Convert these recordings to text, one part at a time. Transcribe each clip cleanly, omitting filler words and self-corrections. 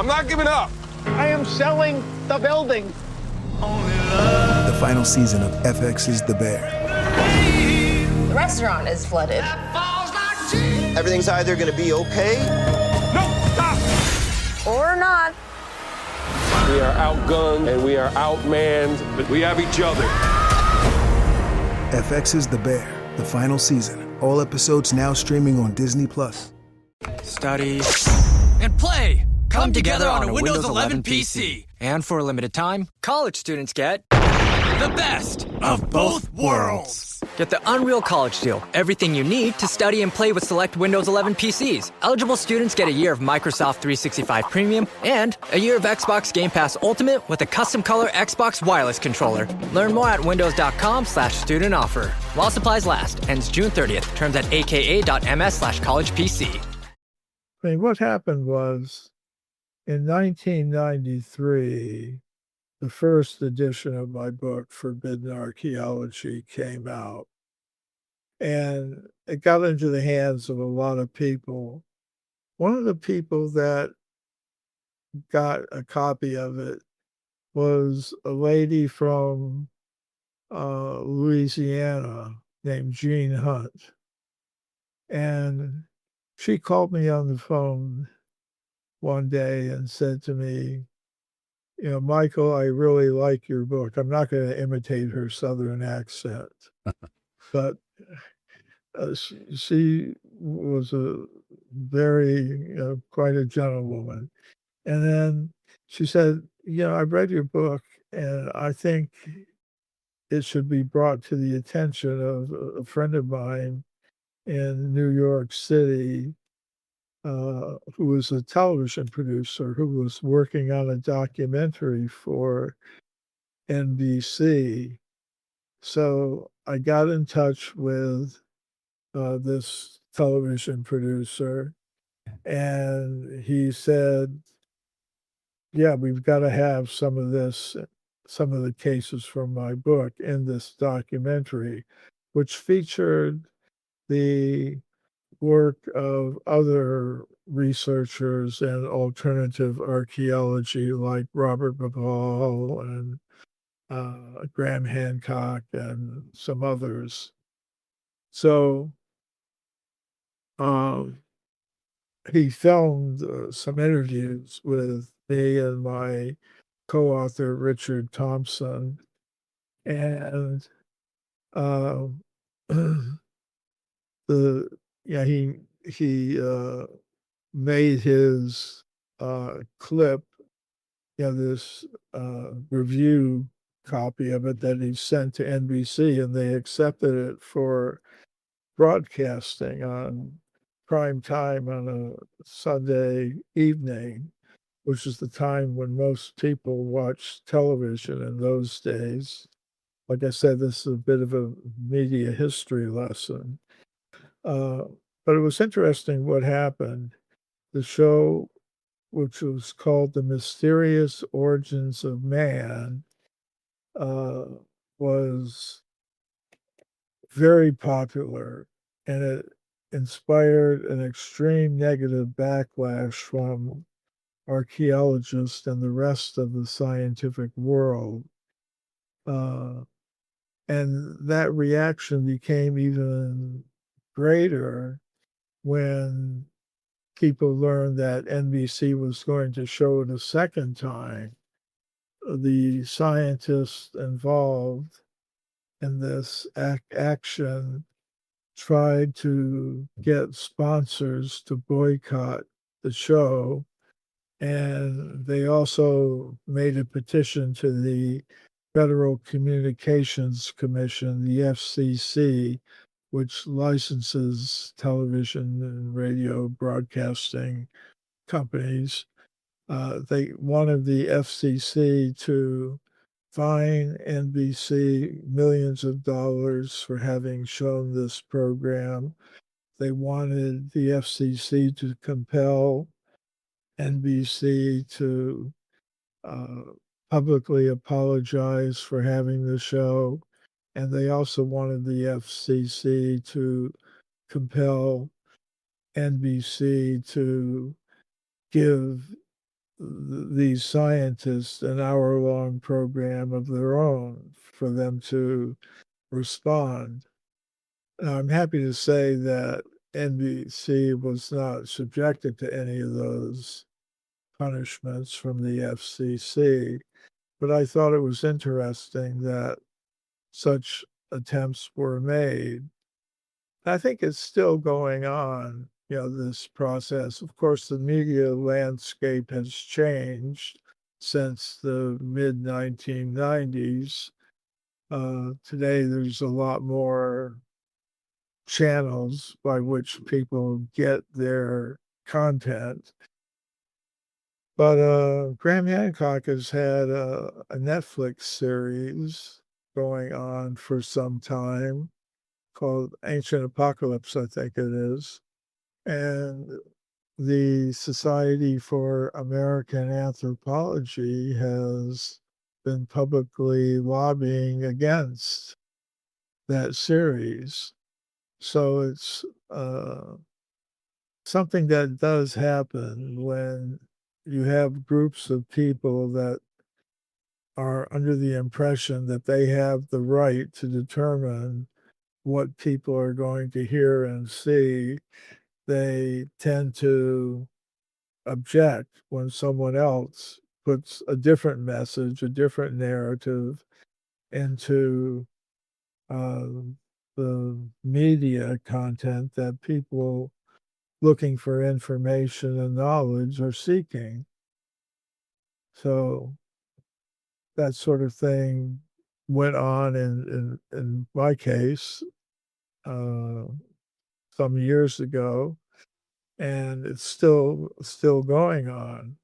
I'm not giving up. I am selling the building. The final season of FX's The Bear. The restaurant is flooded. Everything's either gonna be okay. No, stop! Or not. We are outgunned and we are outmanned, but we have each other. FX's The Bear, the final season. All episodes now streaming on Disney+. Study and play come together on a Windows 11 PC. And for a limited time, college students get the best of both worlds. Get the Unreal College Deal. Everything you need to study and play with select Windows 11 PCs. Eligible students get a year of Microsoft 365 Premium and a year of Xbox Game Pass Ultimate with a custom color Xbox wireless controller. Learn more at windows.com/student offer. While supplies last. Ends June 30th. Terms at aka.ms/collegepc. I mean, what happened was, in 1993, the first edition of my book, Forbidden Archaeology, came out. And it got into the hands of a lot of people. One of the people that got a copy of it was a lady from Louisiana named Jean Hunt. And she called me on the phone one day and said to me, you know, Michael, I really like your book. I'm not going to imitate her Southern accent, but she was a very, quite a gentlewoman. And then she said, you know, I read your book and I think it should be brought to the attention of a friend of mine in New York City, who was a television producer who was working on a documentary for NBC. So I got in touch with this television producer, and he said, yeah, we've got to have some of the cases from my book in this documentary, which featured the work of other researchers and alternative archaeology like Robert Ball and Graham Hancock and some others. So he filmed some interviews with me and my co-author Richard Thompson, and he made his clip, this review copy of it that he sent to NBC, and they accepted it for broadcasting on prime time on a Sunday evening, which is the time when most people watched television in those days. Like I said, this is a bit of a media history lesson. But it was interesting what happened. The show, which was called The Mysterious Origins of Man, was very popular, and it inspired an extreme negative backlash from archaeologists and the rest of the scientific world. And that reaction became even greater when people learned that NBC was going to show it a second time. The scientists involved in this action tried to get sponsors to boycott the show, and they also made a petition to the Federal Communications Commission, the FCC, which licenses television and radio broadcasting companies. They wanted the FCC to fine NBC millions of dollars for having shown this program. They wanted the FCC to compel NBC to publicly apologize for having the show. And they also wanted the FCC to compel NBC to give these scientists an hour-long program of their own for them to respond. Now, I'm happy to say that NBC was not subjected to any of those punishments from the FCC, but I thought it was interesting that such attempts were made. I think it's still going on, this process. Of course, the media landscape has changed since the mid 1990s. Today, there's a lot more channels by which people get their content. But Graham Hancock has had a Netflix series going on for some time called Ancient Apocalypse, I think it is. And the Society for American Anthropology has been publicly lobbying against that series. So it's something that does happen when you have groups of people that are under the impression that they have the right to determine what people are going to hear and see. They tend to object when someone else puts a different message, a different narrative into the media content that people looking for information and knowledge are seeking. So that sort of thing went on in my case some years ago, and it's still going on.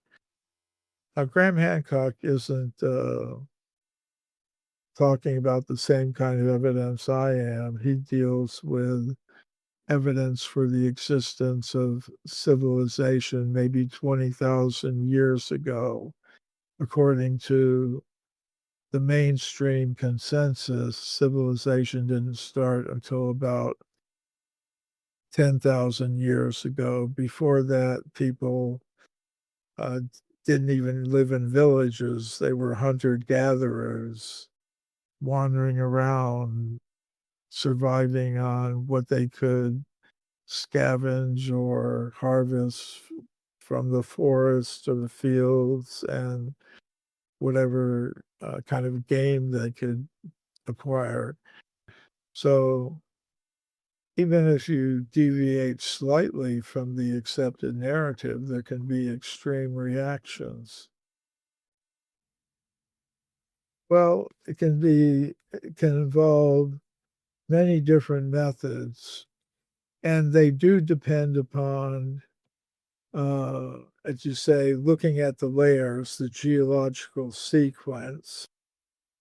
Now, Graham Hancock isn't talking about the same kind of evidence I am. He deals with evidence for the existence of civilization maybe 20,000 years ago. According to the mainstream consensus, civilization didn't start until about 10,000 years ago. Before that, people uh, didn't even live in villages. They were hunter-gatherers, wandering around, surviving on what they could scavenge or harvest from the forest or the fields and whatever kind of game they could acquire. So even if you deviate slightly from the accepted narrative, there can be extreme reactions. Well, it can involve many different methods, and they do depend upon, as you say, looking at the layers, the geological sequence.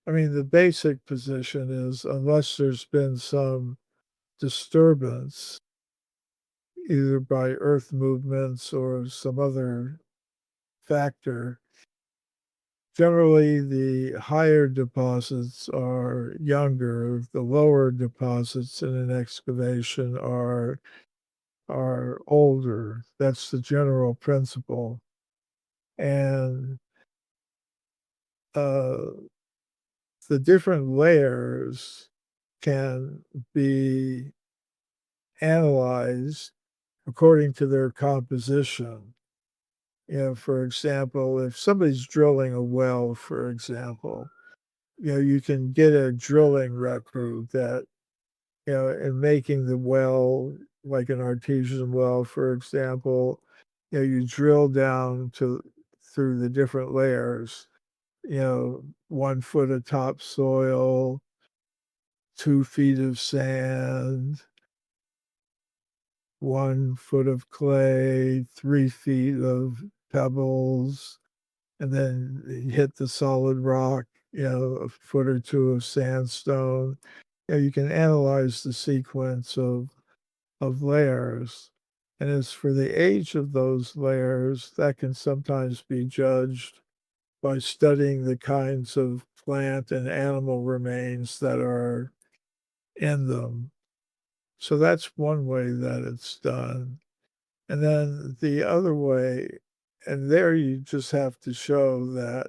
I mean, the basic position is unless there's been some disturbance, either by earth movements or some other factor, generally the higher deposits are younger. The lower deposits in an excavation are older. That's the general principle. And uh, the different layers can be analyzed according to their composition. For example, if somebody's drilling a well, for example, you can get a drilling record that, in making the well, like an artesian well, for example, you drill down through the different layers, 1 foot of topsoil, 2 feet of sand, 1 foot of clay, 3 feet of pebbles, and then you hit the solid rock, a foot or two of sandstone. You can analyze the sequence of layers. And as for the age of those layers, that can sometimes be judged by studying the kinds of plant and animal remains that are in them. So that's one way that it's done. And then the other way And there you just have to show that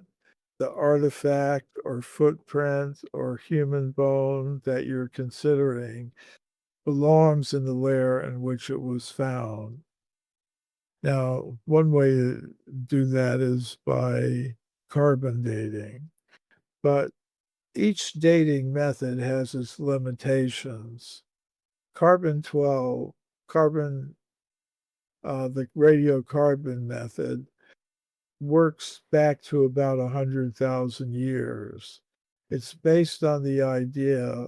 the artifact or footprint or human bone that you're considering belongs in the layer in which it was found. Now, one way to do that is by carbon dating, but each dating method has its limitations. Carbon-12, the radiocarbon method, works back to about 100,000 years. It's based on the idea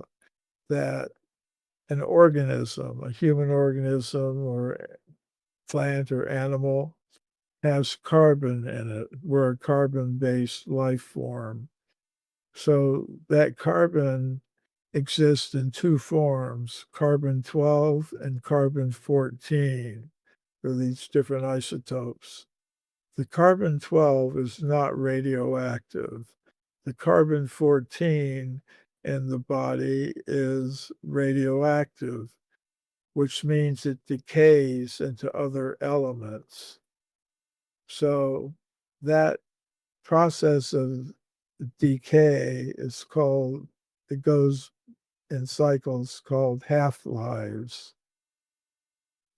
that an organism, a human organism or plant or animal, has carbon in it. We're a carbon-based life form. So that carbon exists in two forms, carbon-12 and carbon-14, for these different isotopes. The carbon-12 is not radioactive. The carbon-14 in the body is radioactive, which means it decays into other elements. So that process of decay is called, it goes in cycles called half-lives.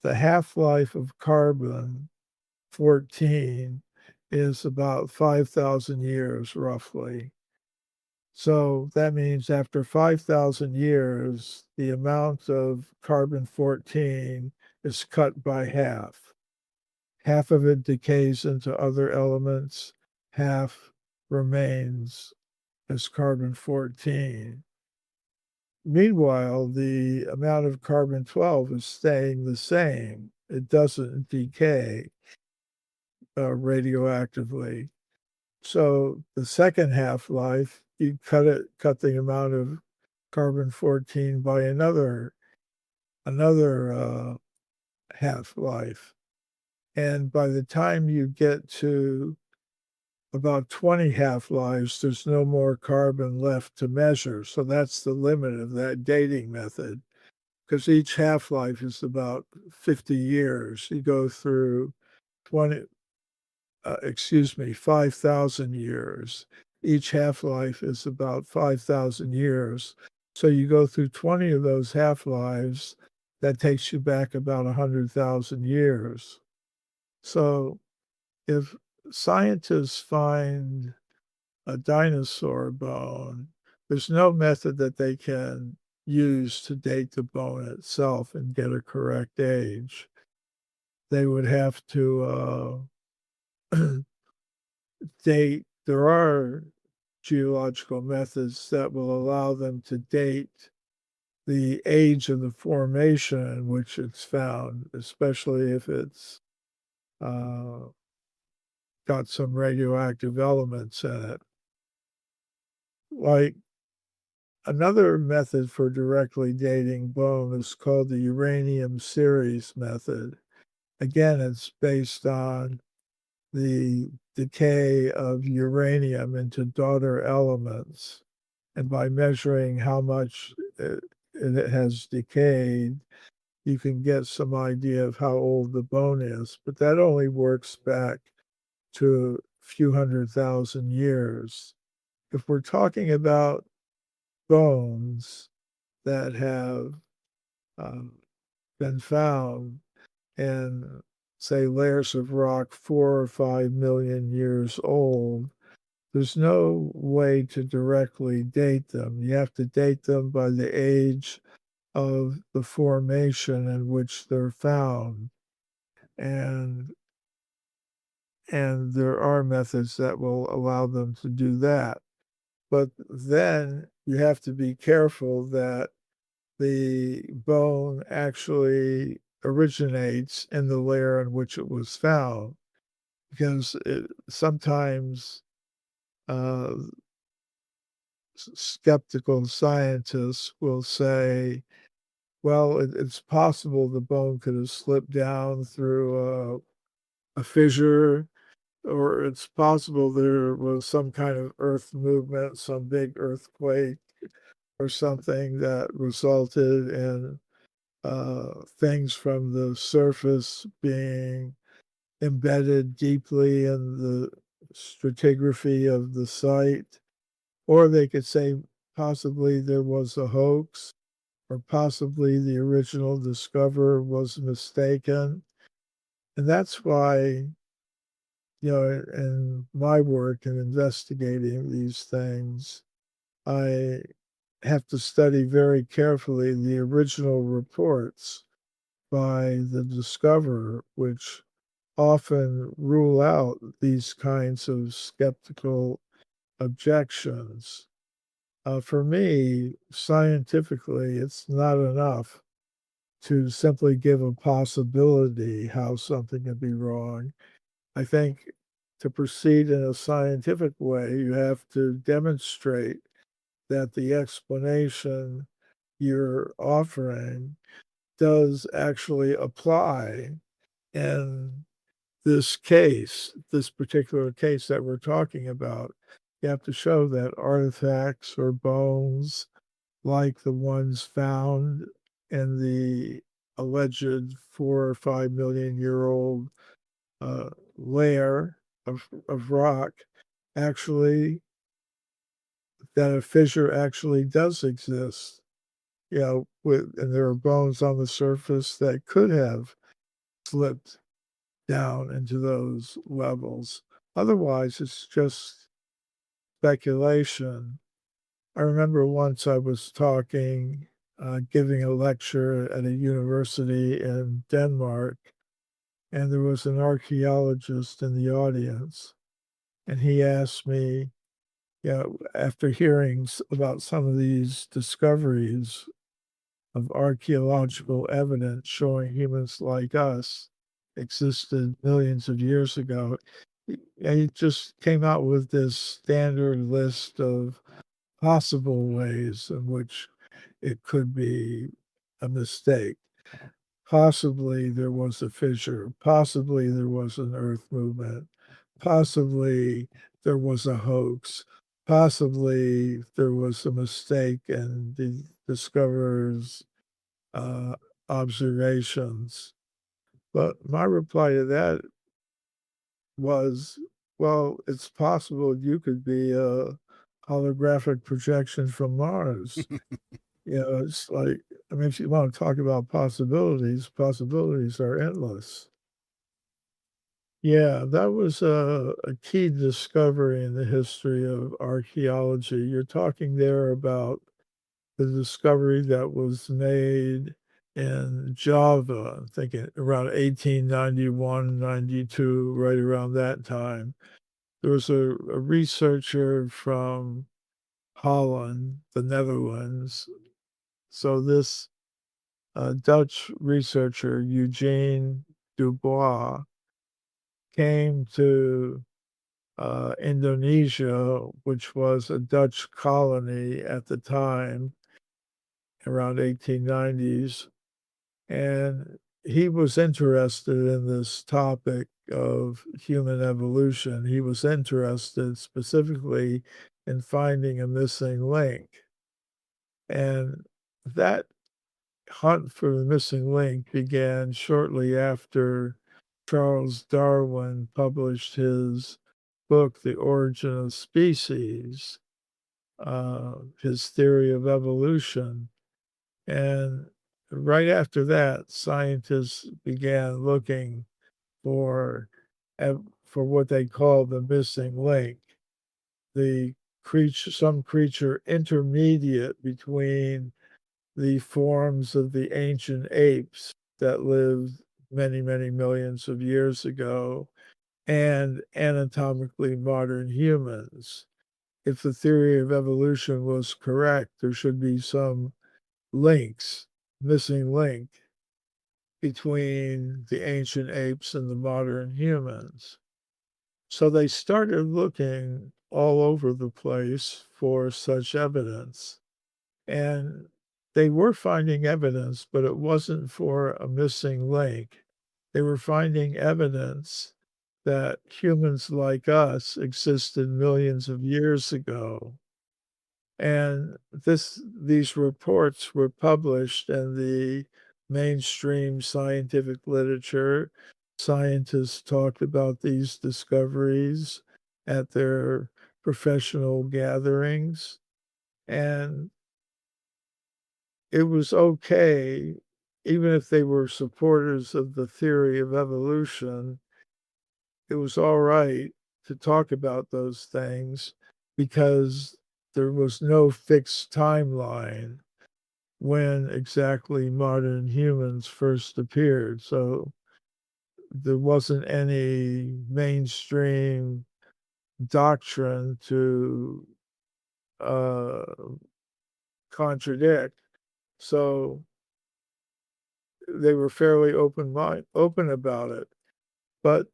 The half-life of carbon 14 is about 5,000 years, roughly. So that means after 5,000 years, the amount of carbon-14 is cut by half. Half of it decays into other elements, half remains as carbon-14. Meanwhile, the amount of carbon-12 is staying the same. It doesn't decay radioactively. So the second half-life, you cut the amount of carbon-14 by another half-life. And by the time you get to about 20 half-lives, there's no more carbon left to measure. So that's the limit of that dating method, because each half-life is about 50 years. You go through 5,000 years. Each half-life is about 5,000 years. So you go through 20 of those half-lives, that takes you back about 100,000 years. So if scientists find a dinosaur bone, there's no method that they can use to date the bone itself and get a correct age. They would have to date. There are geological methods that will allow them to date the age of the formation in which it's found, especially if it's got some radioactive elements in it. Like another method for directly dating bone is called the uranium series method. Again, it's based on the decay of uranium into daughter elements. And by measuring how much it has decayed, you can get some idea of how old the bone is. But that only works back to a few 100,000 years. If we're talking about bones that have been found in, say, layers of rock 4 or 5 million years old, there's no way to directly date them. You have to date them by the age of the formation in which they're found. And there are methods that will allow them to do that. But then you have to be careful that the bone actually originates in the layer in which it was found, because sometimes skeptical scientists will say, well, it's possible the bone could have slipped down through a fissure, or it's possible there was some kind of earth movement, some big earthquake or something that resulted in things from the surface being embedded deeply in the stratigraphy of the site, or they could say possibly there was a hoax, or possibly the original discoverer was mistaken. And that's why, in my work in investigating these things, I have to study very carefully the original reports by the discoverer, which often rule out these kinds of skeptical objections. For me, scientifically, it's not enough to simply give a possibility how something could be wrong. I think to proceed in a scientific way, you have to demonstrate that the explanation you're offering does actually apply in this case, this particular case that we're talking about. You have to show that artifacts or bones like the ones found in the alleged 4 or 5 million-year-old layer of rock actually, that a fissure actually does exist. And there are bones on the surface that could have slipped down into those levels. Otherwise, it's just speculation. I remember once I was giving a lecture at a university in Denmark, and there was an archaeologist in the audience, and he asked me, after hearing about some of these discoveries of archaeological evidence showing humans like us existed millions of years ago, he just came out with this standard list of possible ways in which it could be a mistake. Possibly there was a fissure. Possibly there was an earth movement. Possibly there was a hoax. Possibly there was a mistake in the discoverer's uh, observations. But my reply to that was, well, it's possible you could be a holographic projection from Mars. It's like, I mean, if you want to talk about possibilities are endless. Yeah, that was a key discovery in the history of archaeology. You're talking there about the discovery that was made in Java, I'm thinking around 1891, 92, right around that time. There was a researcher from Holland, the Netherlands. So this Dutch researcher, Eugene Dubois, came to Indonesia, which was a Dutch colony at the time, around 1890s, and he was interested in this topic of human evolution. He was interested specifically in finding a missing link. And that hunt for the missing link began shortly after Charles Darwin published his book, The Origin of Species, his theory of evolution. And right after that, scientists began looking for for what they call the missing link, some creature intermediate between the forms of the ancient apes that lived many, many millions of years ago and anatomically modern humans. If the theory of evolution was correct, there should be some missing link between the ancient apes and the modern humans. So they started looking all over the place for such evidence. And they were finding evidence, but it wasn't for a missing link. They were finding evidence that humans like us existed millions of years ago. And these reports were published in the mainstream scientific literature. scientists talked about these discoveries at their professional gatherings. And it was okay, even if they were supporters of the theory of evolution, it was all right to talk about those things because there was no fixed timeline when exactly modern humans first appeared. So there wasn't any mainstream doctrine to uh, contradict. So they were fairly open about it. But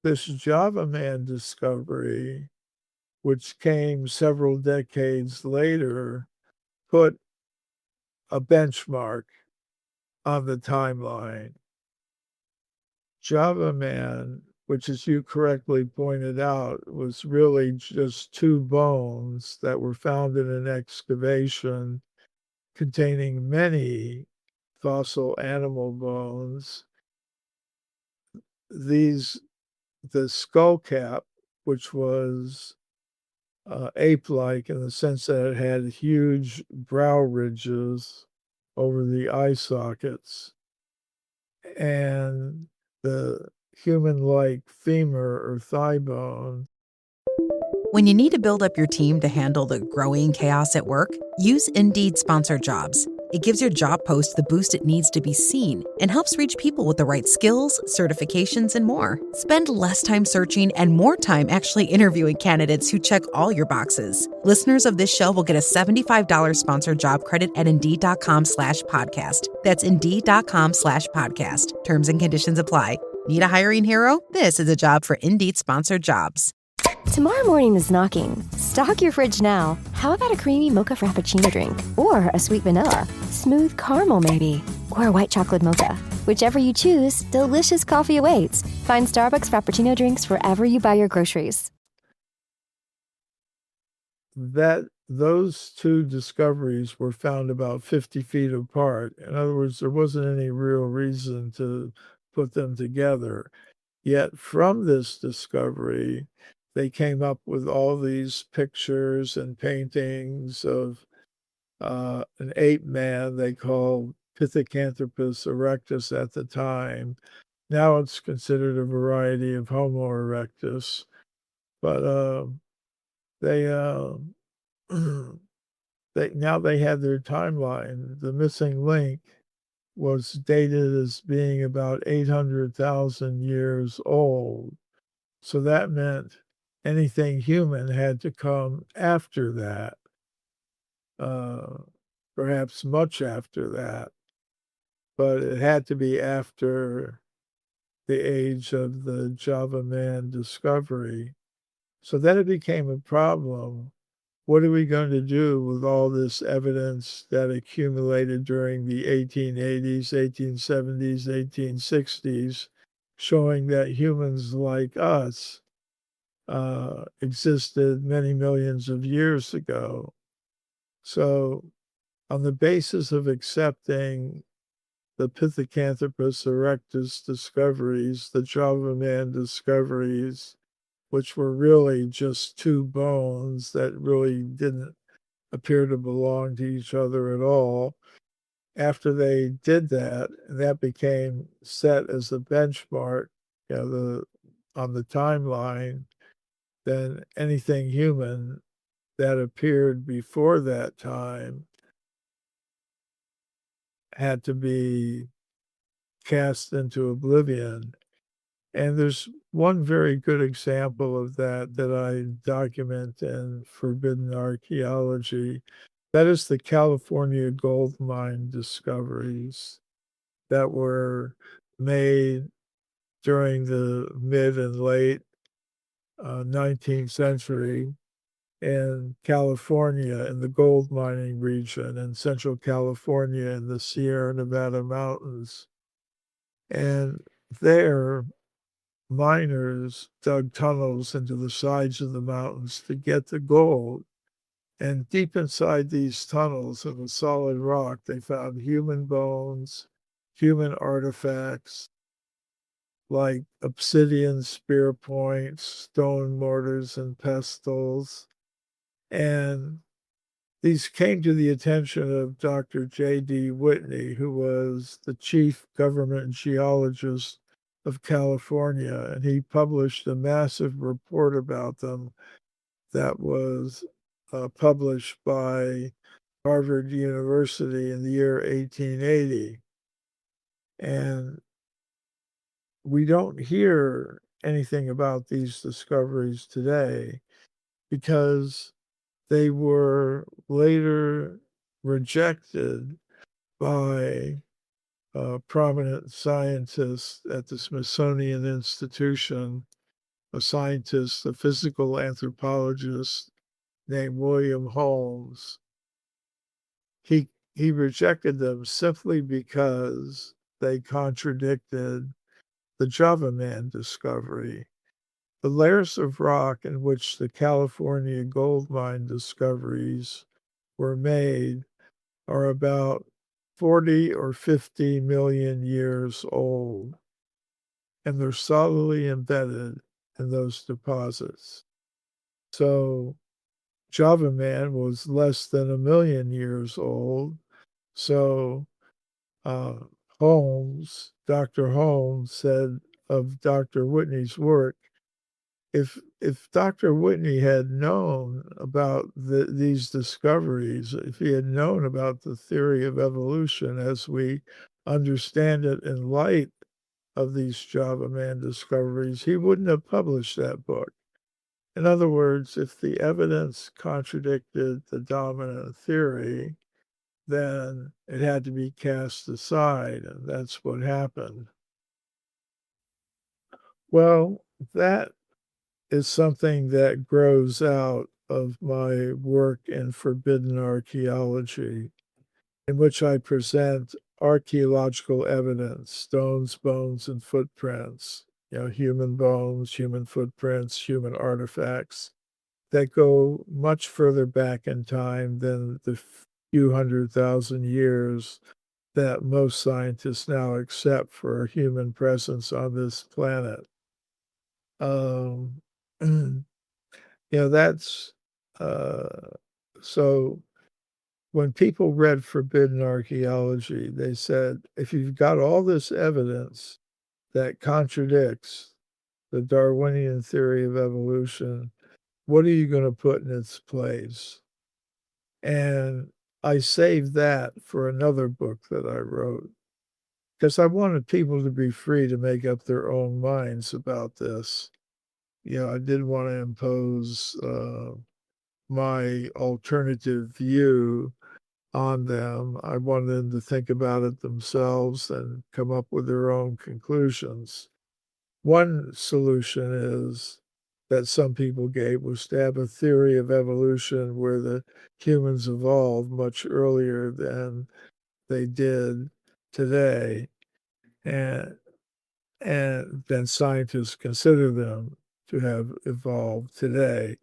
this Java Man discovery, which came several decades later, put a benchmark on the timeline. Java Man, which, as you correctly pointed out, was really just two bones that were found in an excavation containing many fossil animal bones. The skull cap, which was ape-like in the sense that it had huge brow ridges over the eye sockets, and the human-like femur or thigh bone. When you need to build up your team to handle the growing chaos at work, use Indeed Sponsored Jobs. It gives your job post the boost it needs to be seen and helps reach people with the right skills, certifications, and more. Spend less time searching and more time actually interviewing candidates who check all your boxes. Listeners of this show will get a $75 sponsored job credit at Indeed.com/podcast. That's Indeed.com/podcast. Terms and conditions apply. Need a hiring hero? This is a job for Indeed Sponsored Jobs. Tomorrow morning is knocking. Stock your fridge now. How about a creamy mocha frappuccino drink? Or a sweet vanilla? Smooth caramel, maybe? Or a white chocolate mocha? Whichever you choose, delicious coffee awaits. Find Starbucks Frappuccino drinks wherever you buy your groceries. Those two discoveries were found about 50 feet apart. In other words, there wasn't any real reason to put them together. Yet from this discovery, they came up with all these pictures and paintings of an ape man they called Pithecanthropus erectus at the time. Now it's considered a variety of Homo erectus. But they had their timeline. The missing link was dated as being about 800,000 years old. So that meant anything human had to come after that, perhaps much after that, but it had to be after the age of the Java Man discovery. So then it became a problem. What are we going to do with all this evidence that accumulated during the 1880s, 1870s, 1860s, showing that humans like us existed many millions of years ago? So on the basis of accepting the Pithecanthropus erectus discoveries, the Java Man discoveries, which were really just two bones that really didn't appear to belong to each other at all. After they did that, that became set as a benchmark, on the timeline. Then anything human that appeared before that time had to be cast into oblivion. And there's one very good example of that I document in Forbidden Archaeology. That is the California gold mine discoveries that were made during the mid and late 19th century in California, in the gold mining region, in Central California, in the Sierra Nevada mountains. And there, miners dug tunnels into the sides of the mountains to get the gold. And deep inside these tunnels in the solid rock, they found human bones, human artifacts, like obsidian spear points, stone mortars, and pestles. And these came to the attention of Dr. J.D. Whitney, who was the chief government geologist of California, and he published a massive report about them that was published by Harvard University in the year 1880. And we don't hear anything about these discoveries today because they were later rejected by prominent scientists at the Smithsonian Institution, a scientist, a physical anthropologist named William Holmes. He rejected them simply because they contradicted the Java Man discovery. The layers of rock in which the California gold mine discoveries were made are about 40 or 50 million years old, and they're solidly embedded in those deposits. So Java Man was less than 1 million years old. So Dr. Holmes said of Dr. Whitney's work, if Dr. Whitney had known about these discoveries, if he had known about the theory of evolution as we understand it in light of these Java Man discoveries, he wouldn't have published that book. In other words, if the evidence contradicted the dominant theory, then it had to be cast aside, and that's what happened. Well, that is something that grows out of my work in Forbidden Archaeology, in which I present archaeological evidence, stones, bones, and footprints, human bones, human footprints, human artifacts that go much further back in time than the few 100,000 years that most scientists now accept for a human presence on this planet. That's so when people read Forbidden Archaeology, they said, if you've got all this evidence that contradicts the Darwinian theory of evolution, what are you going to put in its place? And I saved that for another book that I wrote because I wanted people to be free to make up their own minds about this. I didn't want to impose my alternative view on them. I wanted them to think about it themselves and come up with their own conclusions. One solution is that some people gave was to have a theory of evolution where the humans evolved much earlier than they did today, and then scientists consider them to have evolved today.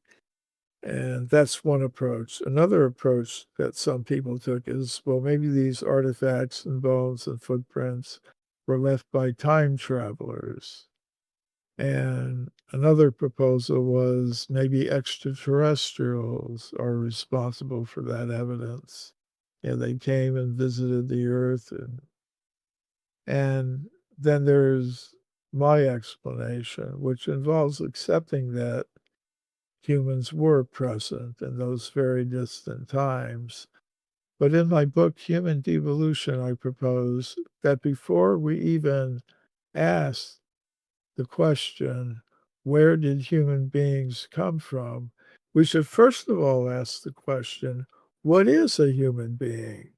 And that's one approach. Another approach that some people took is, well, maybe these artifacts and bones and footprints were left by time travelers. And another proposal was maybe extraterrestrials are responsible for that evidence. They came and visited the Earth. And then there's my explanation, which involves accepting that humans were present in those very distant times. But in my book, Human Devolution, I propose that before we even ask the question, where did human beings come from? We should first of all ask the question, what is a human being?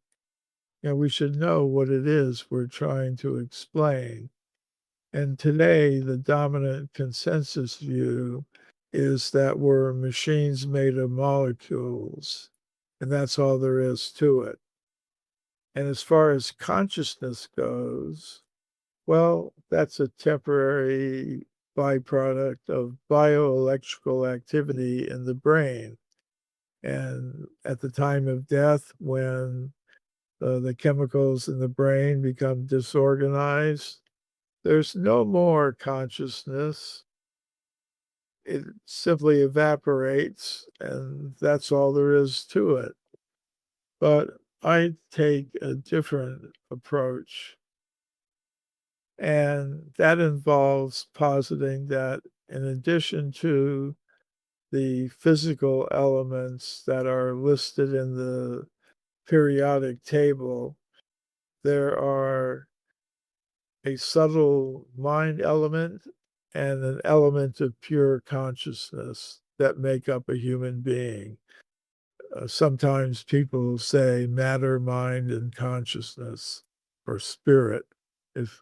We should know what it is we're trying to explain. And today, the dominant consensus view is that we're machines made of molecules, and that's all there is to it. And as far as consciousness goes, well, that's a temporary byproduct of bioelectrical activity in the brain. And at the time of death, when the chemicals in the brain become disorganized, there's no more consciousness. It simply evaporates, and that's all there is to it. But I take a different approach, and that involves positing that in addition to the physical elements that are listed in the periodic table, there are a subtle mind element and an element of pure consciousness that make up a human being. Sometimes people say matter, mind, and consciousness, or spirit, if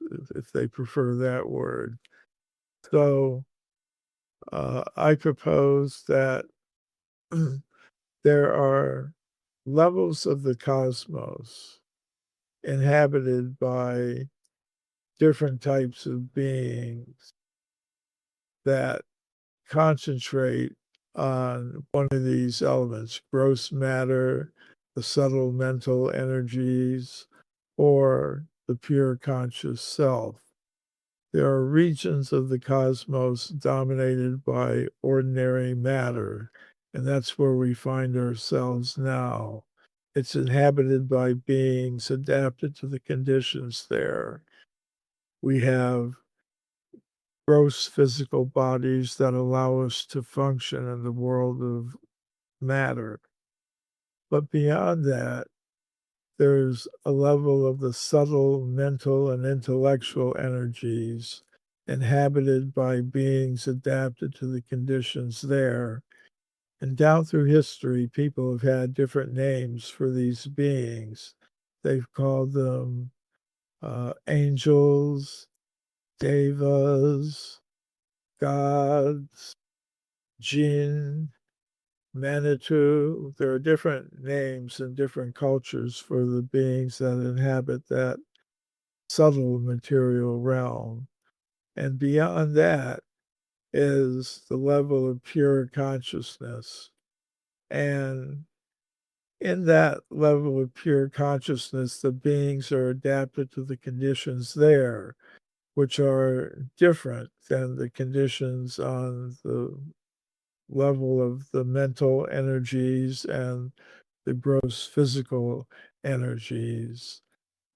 they prefer that word. So I propose that there are levels of the cosmos inhabited by different types of beings that concentrate on one of these elements, gross matter, the subtle mental energies, or the pure conscious self. There are regions of the cosmos dominated by ordinary matter, and that's where we find ourselves now. It's inhabited by beings adapted to the conditions there. We have gross physical bodies that allow us to function in the world of matter. But beyond that, there's a level of the subtle mental and intellectual energies inhabited by beings adapted to the conditions there. And down through history, people have had different names for these beings. They've called them angels, devas, gods, jinn, Manitou. There are different names in different cultures for the beings that inhabit that subtle material realm. And beyond that is the level of pure consciousness. And in that level of pure consciousness, the beings are adapted to the conditions there, which are different than the conditions on the level of the mental energies and the gross physical energies.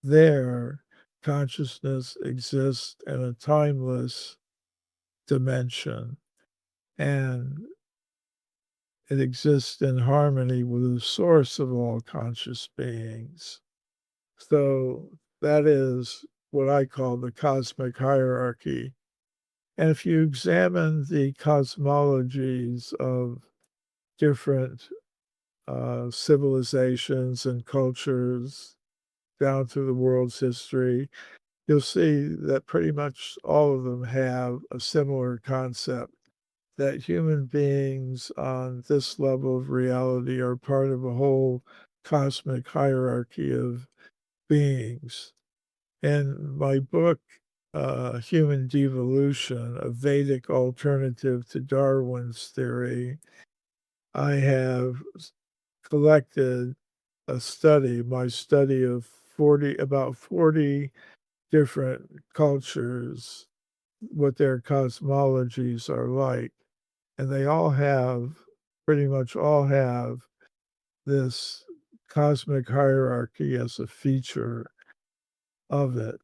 There, consciousness exists in a timeless dimension, and it exists in harmony with the source of all conscious beings. So that is what I call the cosmic hierarchy. And if you examine the cosmologies of different civilizations and cultures down through the world's history, you'll see that pretty much all of them have a similar concept, that human beings on this level of reality are part of a whole cosmic hierarchy of beings. In my book, Human Devolution, a Vedic alternative to Darwin's theory, I have collected my study of about 40 different cultures, what their cosmologies are like. And they pretty much all have this cosmic hierarchy as a feature of it.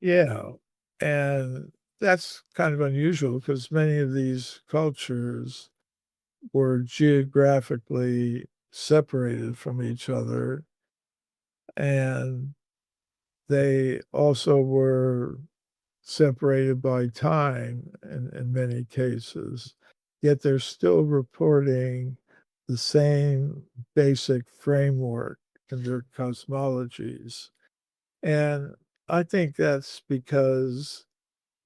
Yeah. And that's kind of unusual because many of these cultures were geographically separated from each other. And they also were separated by time in many cases, yet they're still reporting the same basic framework in their cosmologies. And I think that's because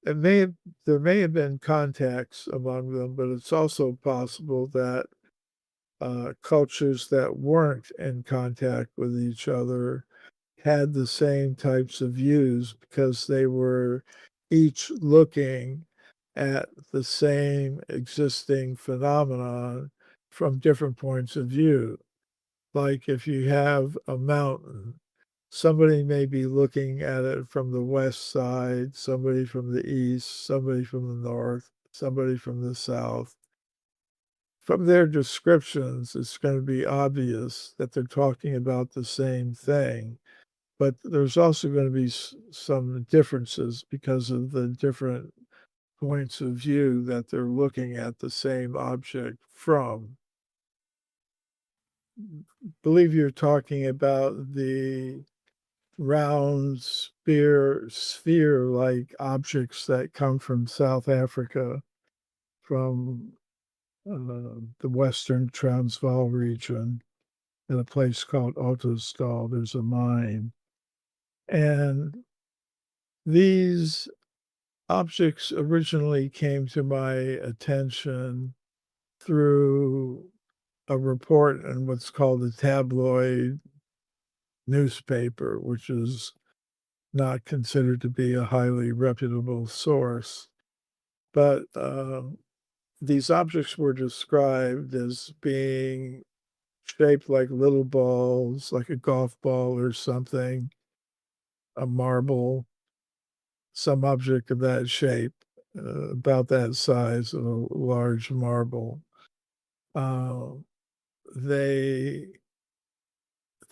there may have been contacts among them, but it's also possible that cultures that weren't in contact with each other had the same types of views because they were each looking at the same existing phenomenon from different points of view. Like if you have a mountain somebody may be looking at it from the west side, somebody from the east, somebody from the north, somebody from the south. From their descriptions, it's going to be obvious that they're talking about the same thing, but there's also going to be some differences because of the different points of view that they're looking at the same object from. I believe you're talking about the round sphere-like objects that come from South Africa, from the Western Transvaal region, in a place called Ottosdal. There's a mine. And these objects originally came to my attention through a report in what's called a tabloid newspaper, which is not considered to be a highly reputable source. But these objects were described as being shaped like little balls, like a golf ball or something, a marble, some object of that shape, about that size of a large marble. The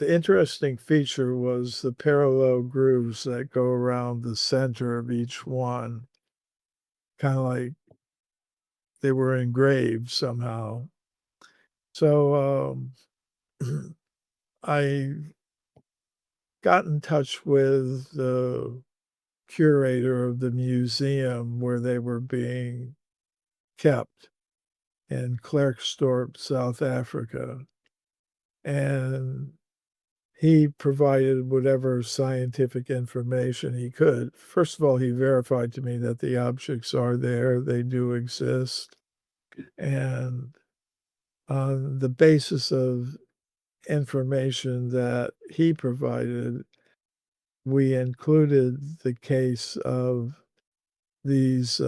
interesting feature was the parallel grooves that go around the center of each one, kind of like they were engraved somehow. So I got in touch with the curator of the museum where they were being kept in Klerksdorp, South Africa. And he provided whatever scientific information he could. First of all, he verified to me that the objects are there, they do exist. And on the basis of information that he provided, we included the case of these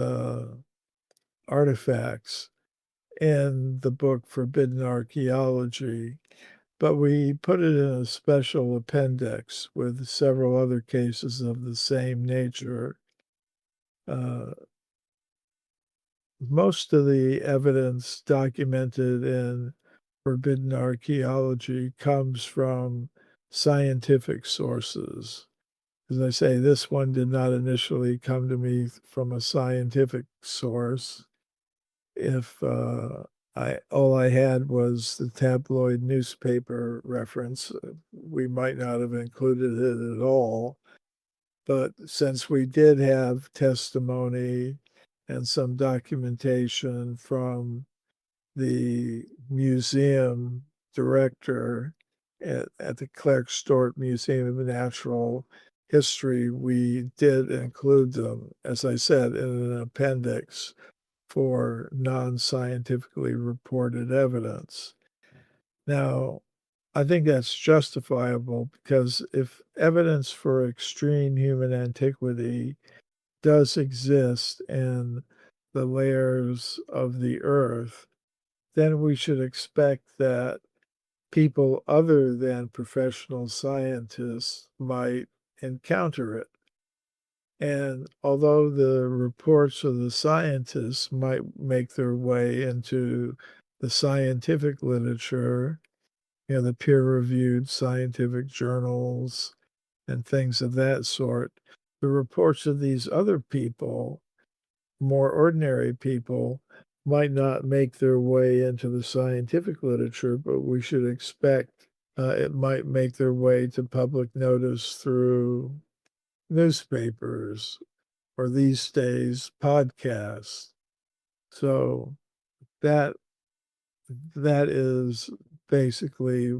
artifacts in the book Forbidden Archaeology, but we put it in a special appendix with several other cases of the same nature. Most of the evidence documented in Forbidden Archaeology comes from scientific sources. As I say, this one did not initially come to me from a scientific source. If all I had was the tabloid newspaper reference, we might not have included it at all. But since we did have testimony and some documentation from the museum director at the Klerksdorp Museum of Natural History, we did include them, as I said, in an appendix for non-scientifically reported evidence. Now, I think that's justifiable because if evidence for extreme human antiquity does exist in the layers of the earth, then we should expect that people other than professional scientists might encounter it. And although the reports of the scientists might make their way into the scientific literature, the peer-reviewed scientific journals and things of that sort, the reports of these other people, more ordinary people, might not make their way into the scientific literature, but we should expect it might make their way to public notice through newspapers or these days podcasts. So that is basically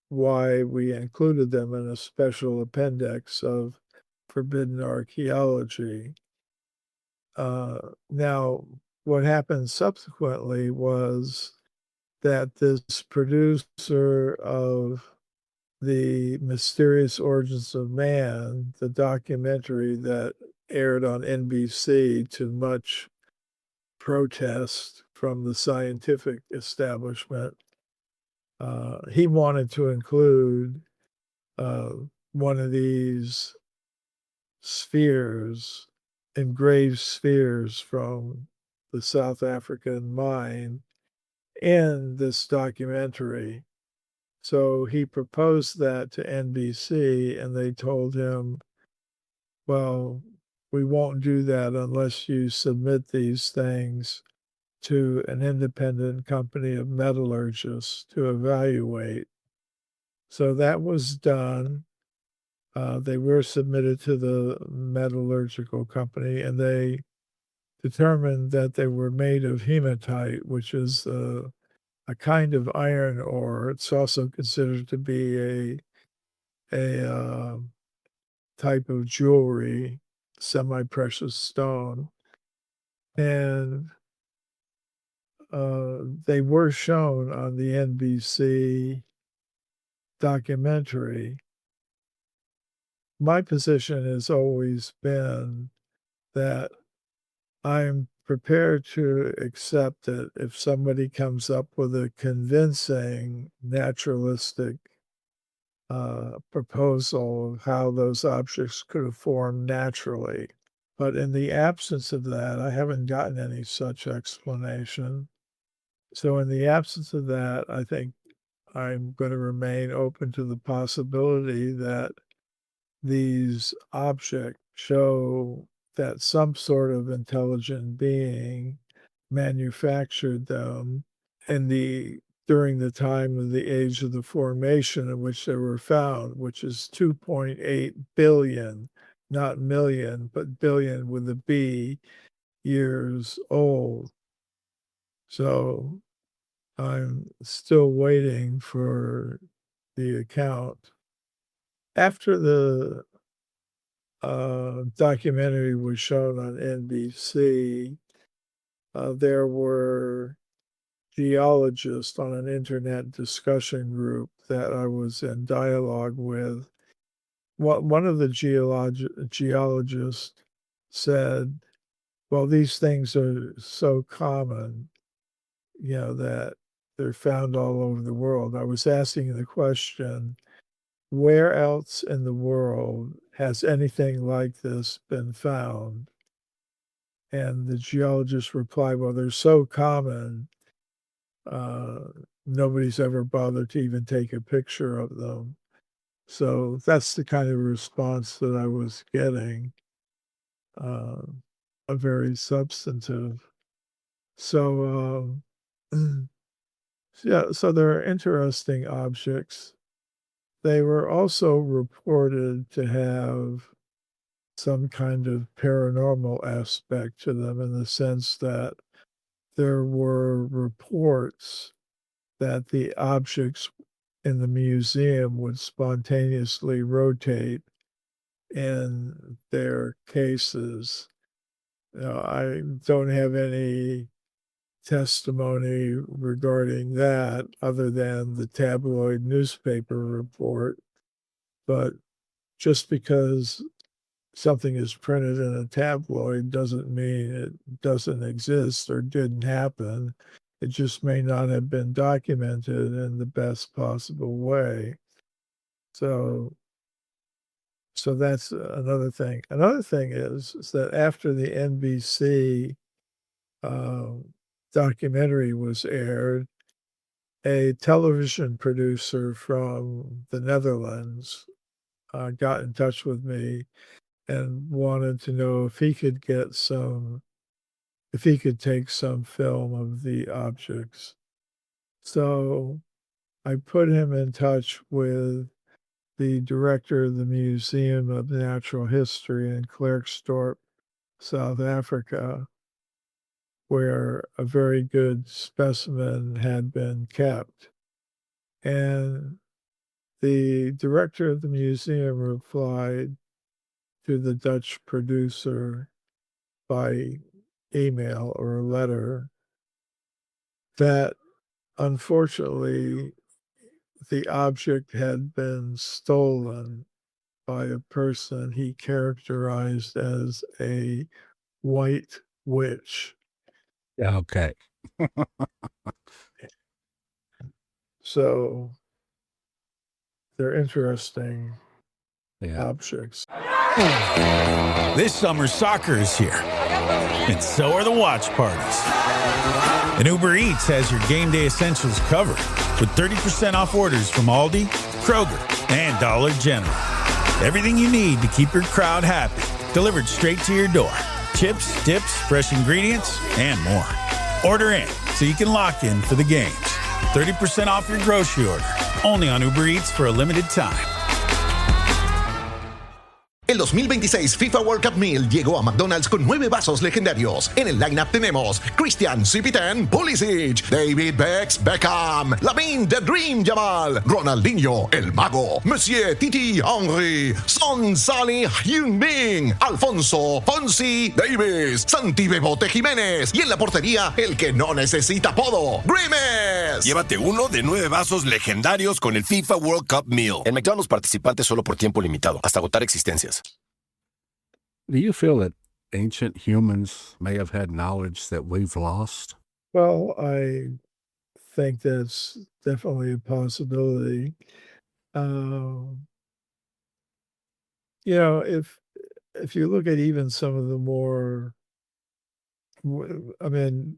why we included them in a special appendix of Forbidden Archaeology. Now, what happened subsequently was that this producer of The Mysterious Origins of Man, the documentary that aired on NBC to much protest from the scientific establishment, he wanted to include one of these spheres, engraved spheres from the South African mine in this documentary. So he proposed that to NBC, and they told him, well, we won't do that unless you submit these things to an independent company of metallurgists to evaluate. So that was done. They were submitted to the metallurgical company, and they determined that they were made of hematite, which is a kind of iron ore. It's also considered to be a type of jewelry, semi-precious stone. And they were shown on the NBC documentary. My position has always been that I'm prepared to accept it if somebody comes up with a convincing naturalistic proposal of how those objects could have formed naturally. But in the absence of that, I haven't gotten any such explanation. So in the absence of that, I think I'm going to remain open to the possibility that these objects show that some sort of intelligent being manufactured them during the time of the age of the formation in which they were found, which is 2.8 billion, not million, but billion with a B, years old. So I'm still waiting for the account. After the documentary was shown on NBC, there were geologists on an internet discussion group that I was in dialogue with. One of the geologists said, well, these things are so common, that they're found all over the world. I was asking the question, where else in the world has anything like this been found? And the geologist replied, well, they're so common, nobody's ever bothered to even take a picture of them. So that's the kind of response that I was getting, a very substantive. So, yeah, so there are interesting objects. They were also reported to have some kind of paranormal aspect to them in the sense that there were reports that the objects in the museum would spontaneously rotate in their cases. I don't have any testimony regarding that other than the tabloid newspaper report. But just because something is printed in a tabloid doesn't mean it doesn't exist or didn't happen. It just may not have been documented in the best possible way. So that's another thing. Another thing is that after the NBC documentary was aired, a television producer from the Netherlands got in touch with me and wanted to know if he could take some film of the objects. So I put him in touch with the director of the Museum of Natural History in Klerksdorp, South Africa, where a very good specimen had been kept. And the director of the museum replied to the Dutch producer by email or a letter that unfortunately the object had been stolen by a person he characterized as a white witch. Okay. So they're interesting. objects. This summer, soccer is here, and so are the watch parties. And Uber Eats has your game day essentials covered with 30% off orders from Aldi, Kroger, and Dollar General. Everything you need to keep your crowd happy, delivered straight to your door. Chips, dips, fresh ingredients, and more. Order in so you can lock in for the games. 30% off your grocery order, only on Uber Eats for a limited time. El 2026 FIFA World Cup Meal llegó a McDonald's con 9 vasos legendarios. En el lineup tenemos Christian Cipitan Pulisic, David Beckham, Lamine The Dream Jamal, Ronaldinho El Mago, Monsieur Titi Henry, Son Salih Heung-min, Alfonso Fonsi Davis, Santi Bebote Jiménez y en la portería el que no necesita podo, Grimes. Llévate uno de 9 vasos legendarios con el FIFA World Cup Meal. En McDonald's participantes solo por tiempo limitado, hasta agotar existencias. Do you feel that ancient humans may have had knowledge that we've lost? Well, I think that's definitely a possibility. If you look at even some of the more, the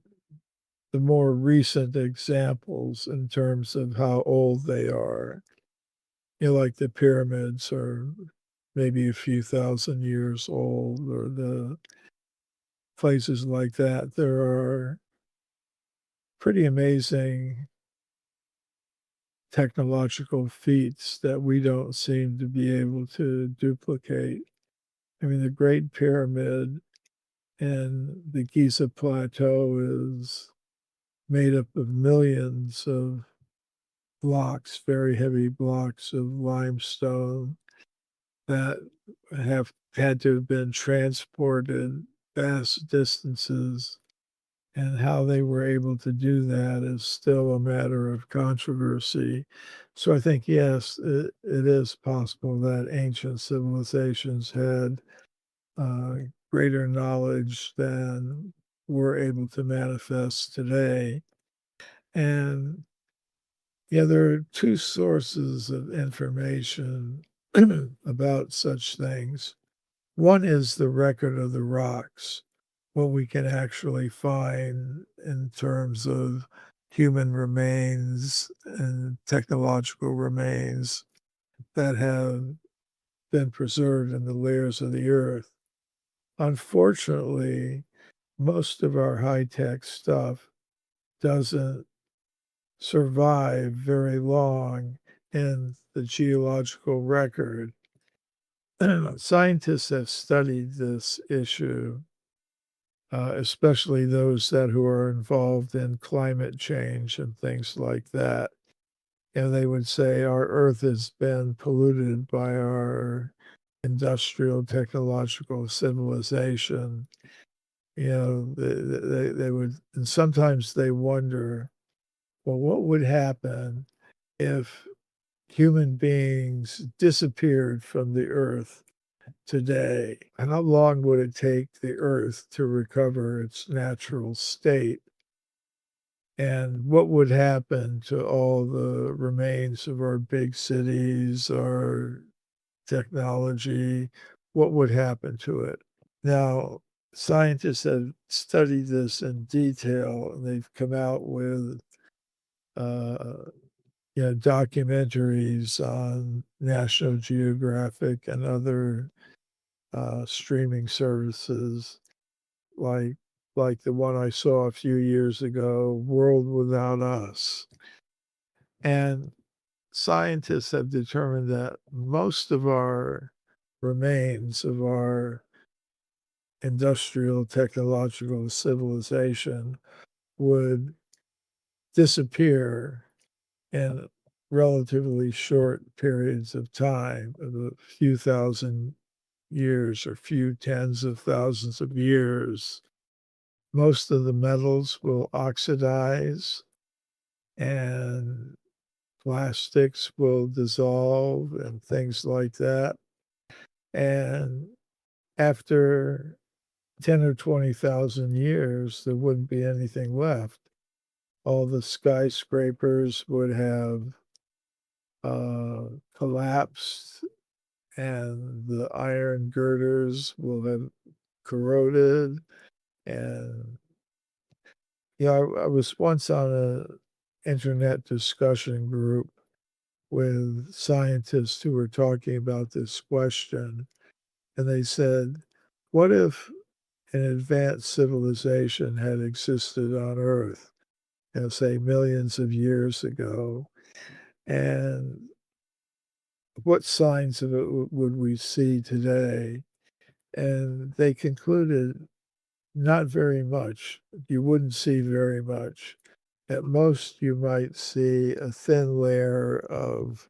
more recent examples in terms of how old they are, like the pyramids are maybe a few thousand years old, or the places like that, there are pretty amazing technological feats that we don't seem to be able to duplicate. The Great Pyramid and the Giza Plateau is made up of millions of blocks, very heavy blocks of limestone that have had to have been transported vast distances, and how they were able to do that is still a matter of controversy. So I think, yes, it is possible that ancient civilizations had greater knowledge than we're able to manifest today. And there are two sources of information about such things. One is the record of the rocks, what we can actually find in terms of human remains and technological remains that have been preserved in the layers of the earth. Unfortunately, most of our high-tech stuff doesn't survive very long in the geological record. Scientists have studied this issue, especially those who are involved in climate change and things like that. And they would say our Earth has been polluted by our industrial technological civilization. They would, and sometimes they wonder, well, what would happen if human beings disappeared from the earth today? And how long would it take the earth to recover its natural state? And what would happen to all the remains of our big cities, our technology? What would happen to it? Now, scientists have studied this in detail, and they've come out with documentaries on National Geographic and other streaming services, like the one I saw a few years ago, World Without Us. And scientists have determined that most of our remains of our industrial technological civilization would disappear in relatively short periods of time, of a few thousand years or few tens of thousands of years. Most of the metals will oxidize, and plastics will dissolve and things like that. And after 10 or 20,000 years, there wouldn't be anything left. All the skyscrapers would have collapsed and the iron girders will have corroded. And I was once on an internet discussion group with scientists who were talking about this question, and they said, what if an advanced civilization had existed on Earth, say millions of years ago, and what signs of it would we see today? And they concluded not very much. You wouldn't see very much. At most, you might see a thin layer of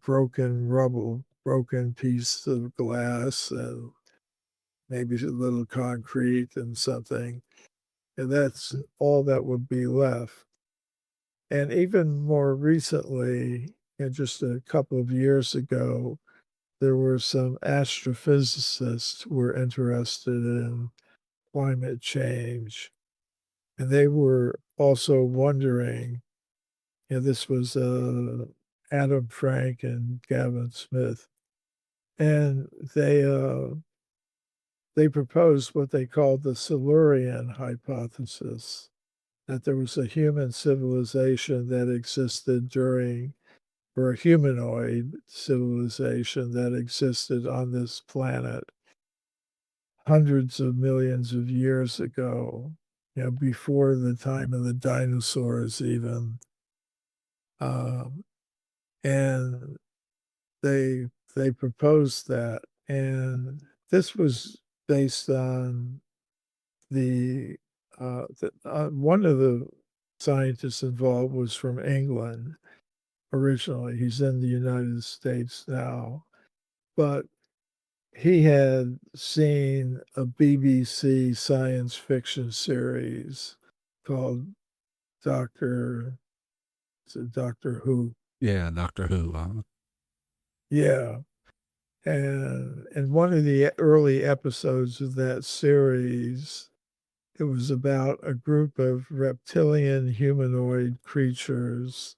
broken rubble, broken piece of glass, and maybe a little concrete and something. And that's all that would be left. And even more recently, just a couple of years ago, there were some astrophysicists who were interested in climate change. And they were also wondering, this was Adam Frank and Gavin Smith, and they proposed what they called the Silurian hypothesis, that there was a human civilization that existed or a humanoid civilization that existed on this planet hundreds of millions of years ago, before the time of the dinosaurs even. And they proposed that. And this was based on one of the scientists involved was from England originally. He's in the United States now. But he had seen a BBC science fiction series called Doctor Who. Yeah, Doctor Who. Yeah. And in one of the early episodes of that series, it was about a group of reptilian humanoid creatures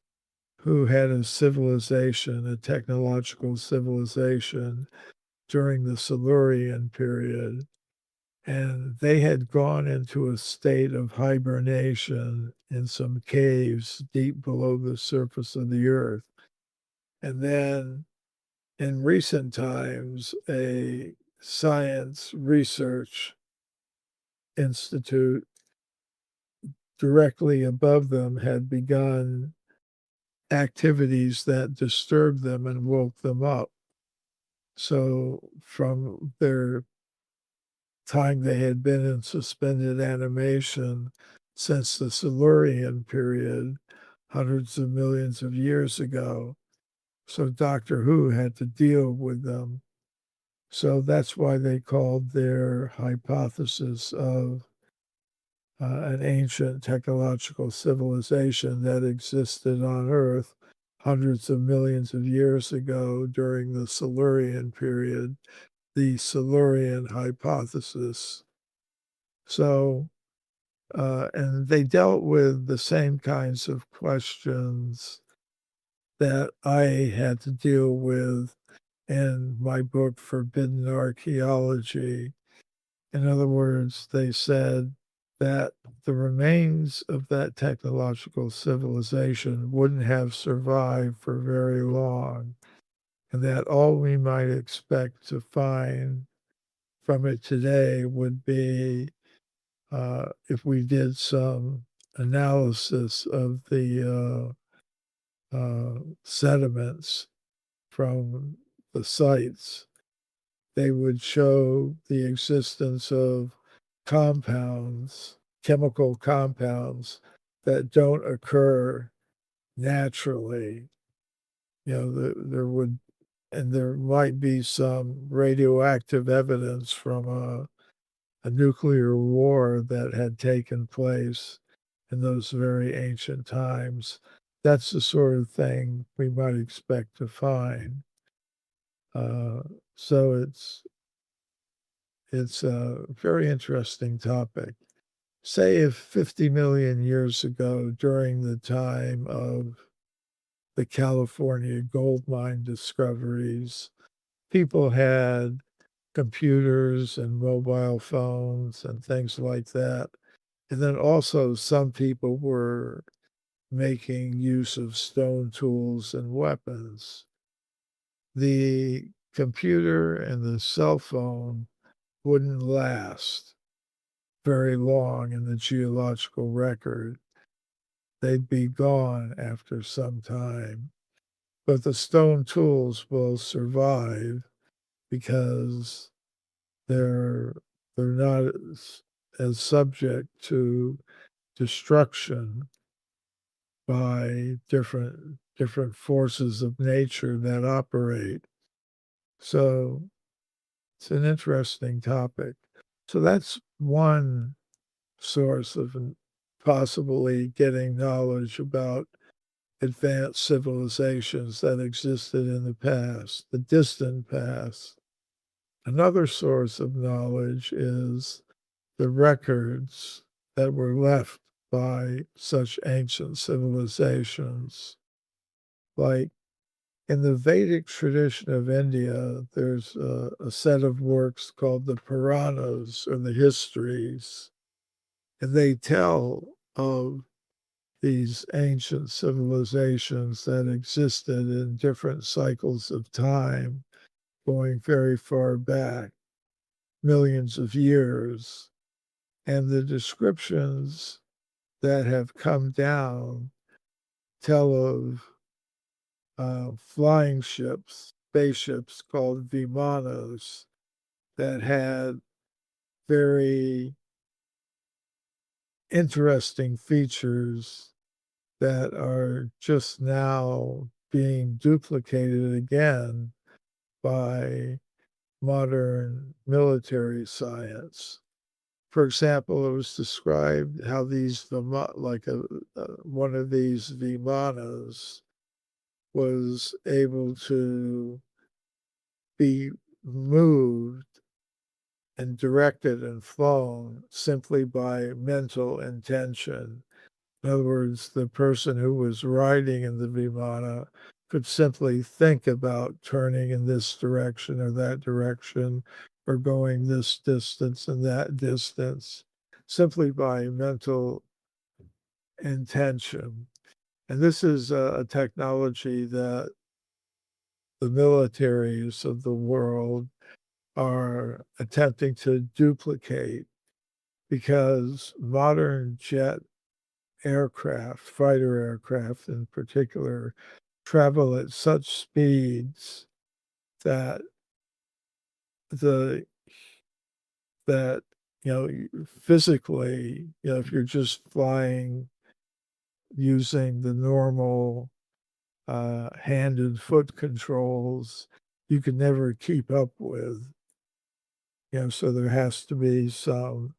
who had a civilization, a technological civilization during the Silurian period. And they had gone into a state of hibernation in some caves deep below the surface of the earth. And then in recent times, a science research institute directly above them had begun activities that disturbed them and woke them up. So from their time they had been in suspended animation since the Silurian period, hundreds of millions of years ago. So Doctor Who had to deal with them. So that's why they called their hypothesis of an ancient technological civilization that existed on Earth hundreds of millions of years ago during the Silurian period, the Silurian hypothesis. So, and they dealt with the same kinds of questions that I had to deal with in my book, Forbidden Archaeology. In other words, they said that the remains of that technological civilization wouldn't have survived for very long, and that all we might expect to find from it today would be if we did some analysis of the sediments from the sites, they would show the existence of compounds, chemical compounds that don't occur naturally. There might be some radioactive evidence from a nuclear war that had taken place in those very ancient times. That's the sort of thing we might expect to find. So it's a very interesting topic. Say if 50 million years ago, during the time of the California gold mine discoveries, people had computers and mobile phones and things like that. And then also some people were making use of stone tools and weapons. The computer and the cell phone wouldn't last very long in the geological record. They'd be gone after some time. But the stone tools will survive because they're not as subject to destruction by different forces of nature that operate. So it's an interesting topic. So that's one source of possibly getting knowledge about advanced civilizations that existed in the past, the distant past. Another source of knowledge is the records that were left by such ancient civilizations. Like in the Vedic tradition of India, there's a set of works called the Puranas, or the histories, and they tell of these ancient civilizations that existed in different cycles of time, going very far back, millions of years. And the descriptions that have come down tell of flying ships, spaceships called vimanas, that had very interesting features that are just now being duplicated again by modern military science. For example, it was described how these one of these vimanas was able to be moved and directed and flown simply by mental intention. In other words, the person who was riding in the vimana could simply think about turning in this direction or that direction, or going this distance and that distance, simply by mental intention. And this is a technology that the militaries of the world are attempting to duplicate, because modern jet aircraft, fighter aircraft in particular, travel at such speeds that that physically, if you're just flying using the normal hand and foot controls, you can never keep up with. So there has to be some,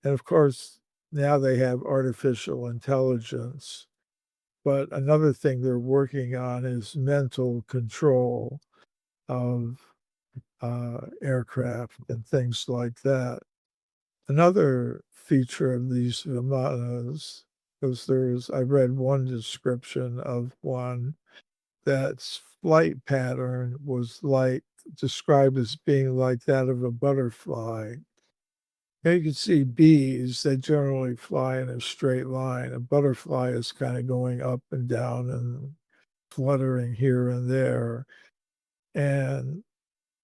and of course now they have artificial intelligence. But another thing they're working on is mental control of aircraft and things like that. Another feature of these vimanas was I read one description of one that's flight pattern was described as being like that of a butterfly. You can see bees, they generally fly in a straight line. A butterfly is kind of going up and down and fluttering here and there. And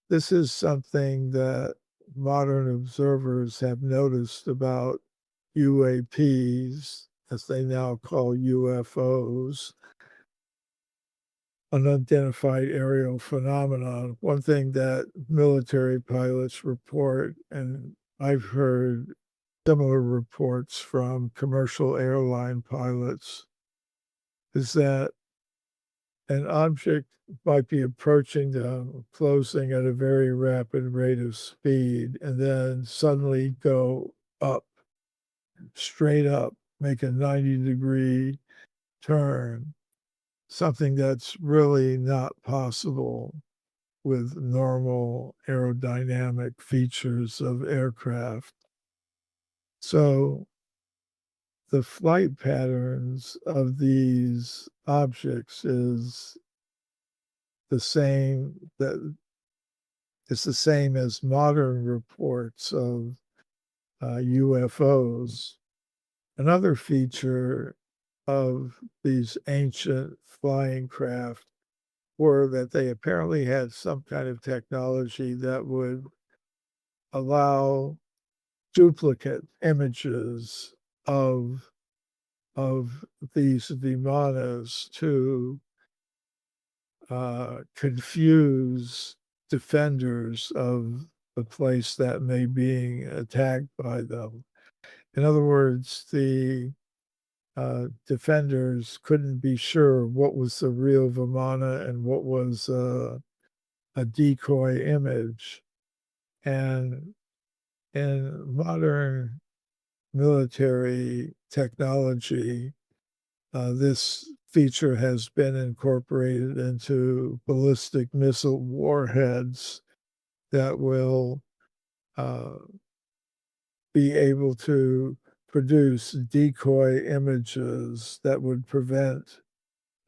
this is something that modern observers have noticed about UAPs, as they now call UFOs, unidentified aerial phenomenon. One thing that military pilots report, and I've heard similar reports from commercial airline pilots, is that an object might be approaching them, closing at a very rapid rate of speed, and then suddenly go up, straight up, make a 90-degree turn, something that's really not possible with normal aerodynamic features of aircraft. So the flight patterns of these objects is the same that it's the same as modern reports of UFOs. Another feature of these ancient flying craft were that they apparently had some kind of technology that would allow duplicate images of these vimanas to confuse defenders of the place that may be attacked by them. In other words, the defenders couldn't be sure what was the real Vimana and what was a decoy image. And in modern military technology, this feature has been incorporated into ballistic missile warheads that will be able to produce decoy images that would prevent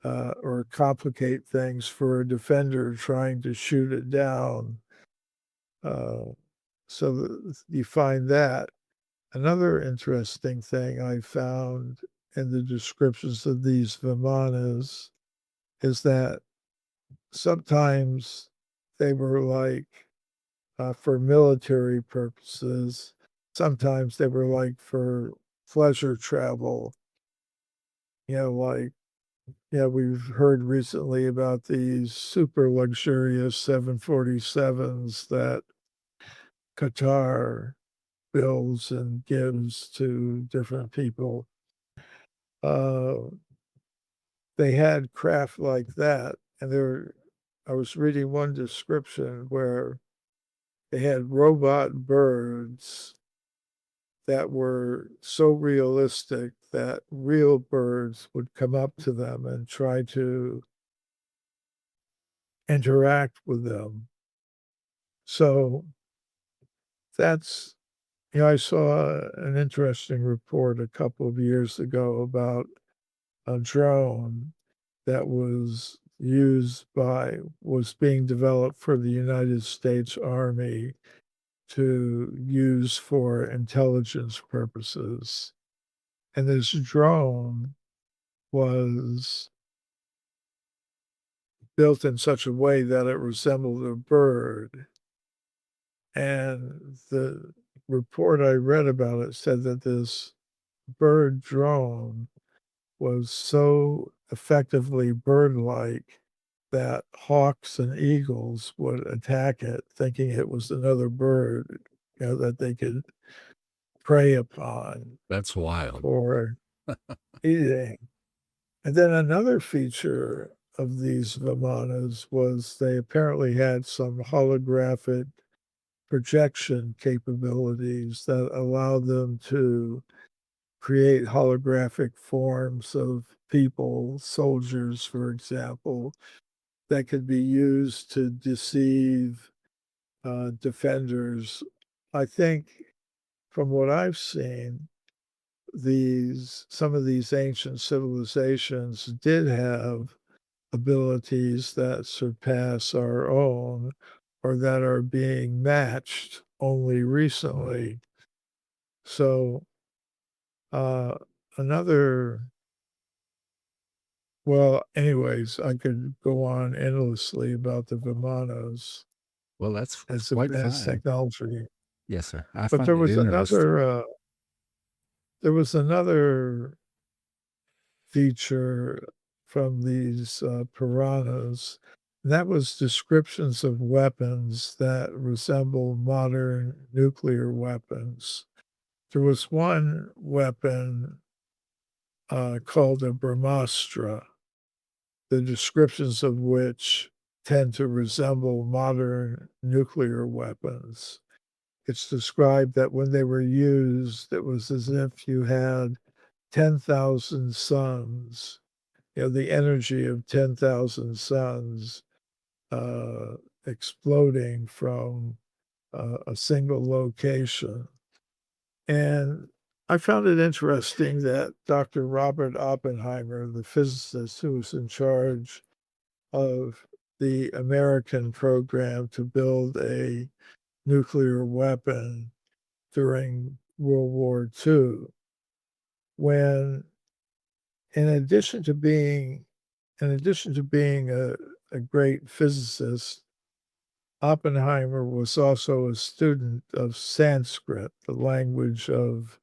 or complicate things for a defender trying to shoot it down. So you find that. Another interesting thing I found in the descriptions of these Vimanas is that sometimes they were like for military purposes. Sometimes they were like for pleasure travel. We've heard recently about these super luxurious 747s that Qatar builds and gives to different people. They had craft like that, and I was reading one description where they had robot birds that were so realistic that real birds would come up to them and try to interact with them. So that's, I saw an interesting report a couple of years ago about a drone that was being developed for the United States Army to use for intelligence purposes. And this drone was built in such a way that it resembled a bird. And the report I read about it said that this bird drone was so effectively bird-like that hawks and eagles would attack it, thinking it was another bird, that they could prey upon. That's wild. For eating. And then another feature of these Vimanas was they apparently had some holographic projection capabilities that allowed them to create holographic forms of people, soldiers, for example, that could be used to deceive defenders. I think from what I've seen, some of these ancient civilizations did have abilities that surpass our own or that are being matched only recently. So anyways, I could go on endlessly about the Vimanas. Well, that's as quite advanced fine. technology. Yes, sir. But there was another feature from these piranhas, and that was descriptions of weapons that resemble modern nuclear weapons. There was one weapon called a Brahmastra, the descriptions of which tend to resemble modern nuclear weapons. It's described that when they were used, it was as if you had 10,000 suns, the energy of 10,000 suns exploding from a single location. And I found it interesting that Dr. Robert Oppenheimer, the physicist who was in charge of the American program to build a nuclear weapon during World War II, when in addition to being a great physicist, Oppenheimer was also a student of Sanskrit, the language of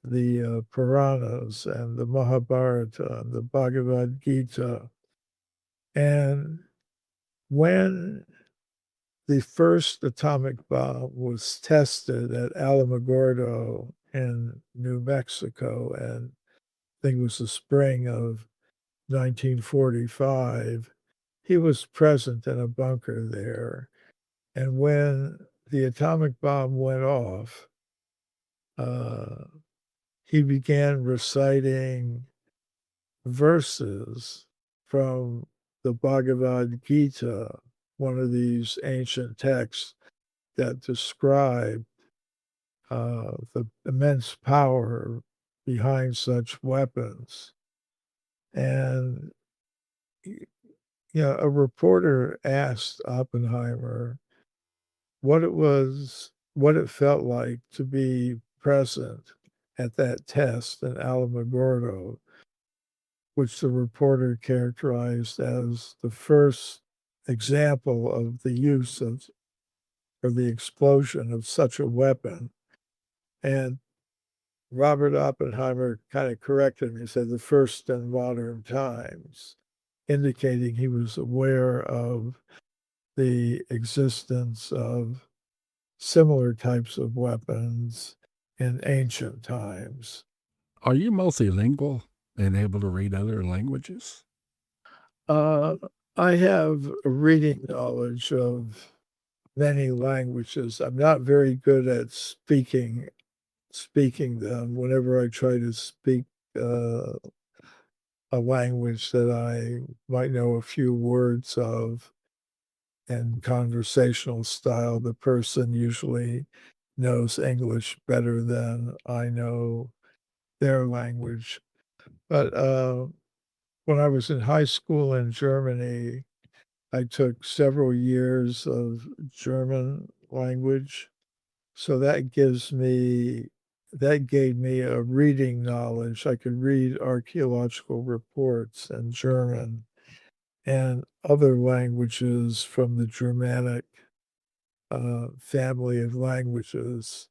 the Puranas and the Mahabharata and the Bhagavad Gita. And when the first atomic bomb was tested at Alamogordo in New Mexico, and I think it was the spring of 1945, he was present in a bunker there. And when the atomic bomb went off, he began reciting verses from the Bhagavad Gita, one of these ancient texts that describe the immense power behind such weapons. And a reporter asked Oppenheimer what it felt like to be present at that test in Alamogordo, which the reporter characterized as the first example of the use of or the explosion of such a weapon. And Robert Oppenheimer kind of corrected me. He said the first in modern times, indicating he was aware of the existence of similar types of weapons in ancient times. Are you multilingual and able to read other languages? I have a reading knowledge of many languages. I'm not very good at speaking them. Whenever I try to speak a language that I might know a few words of in conversational style, the person usually knows English better than I know their language. But when I was in high school in Germany, I took several years of German language. So that gave me a reading knowledge. I could read archaeological reports in German and other languages from the Germanic family of languages.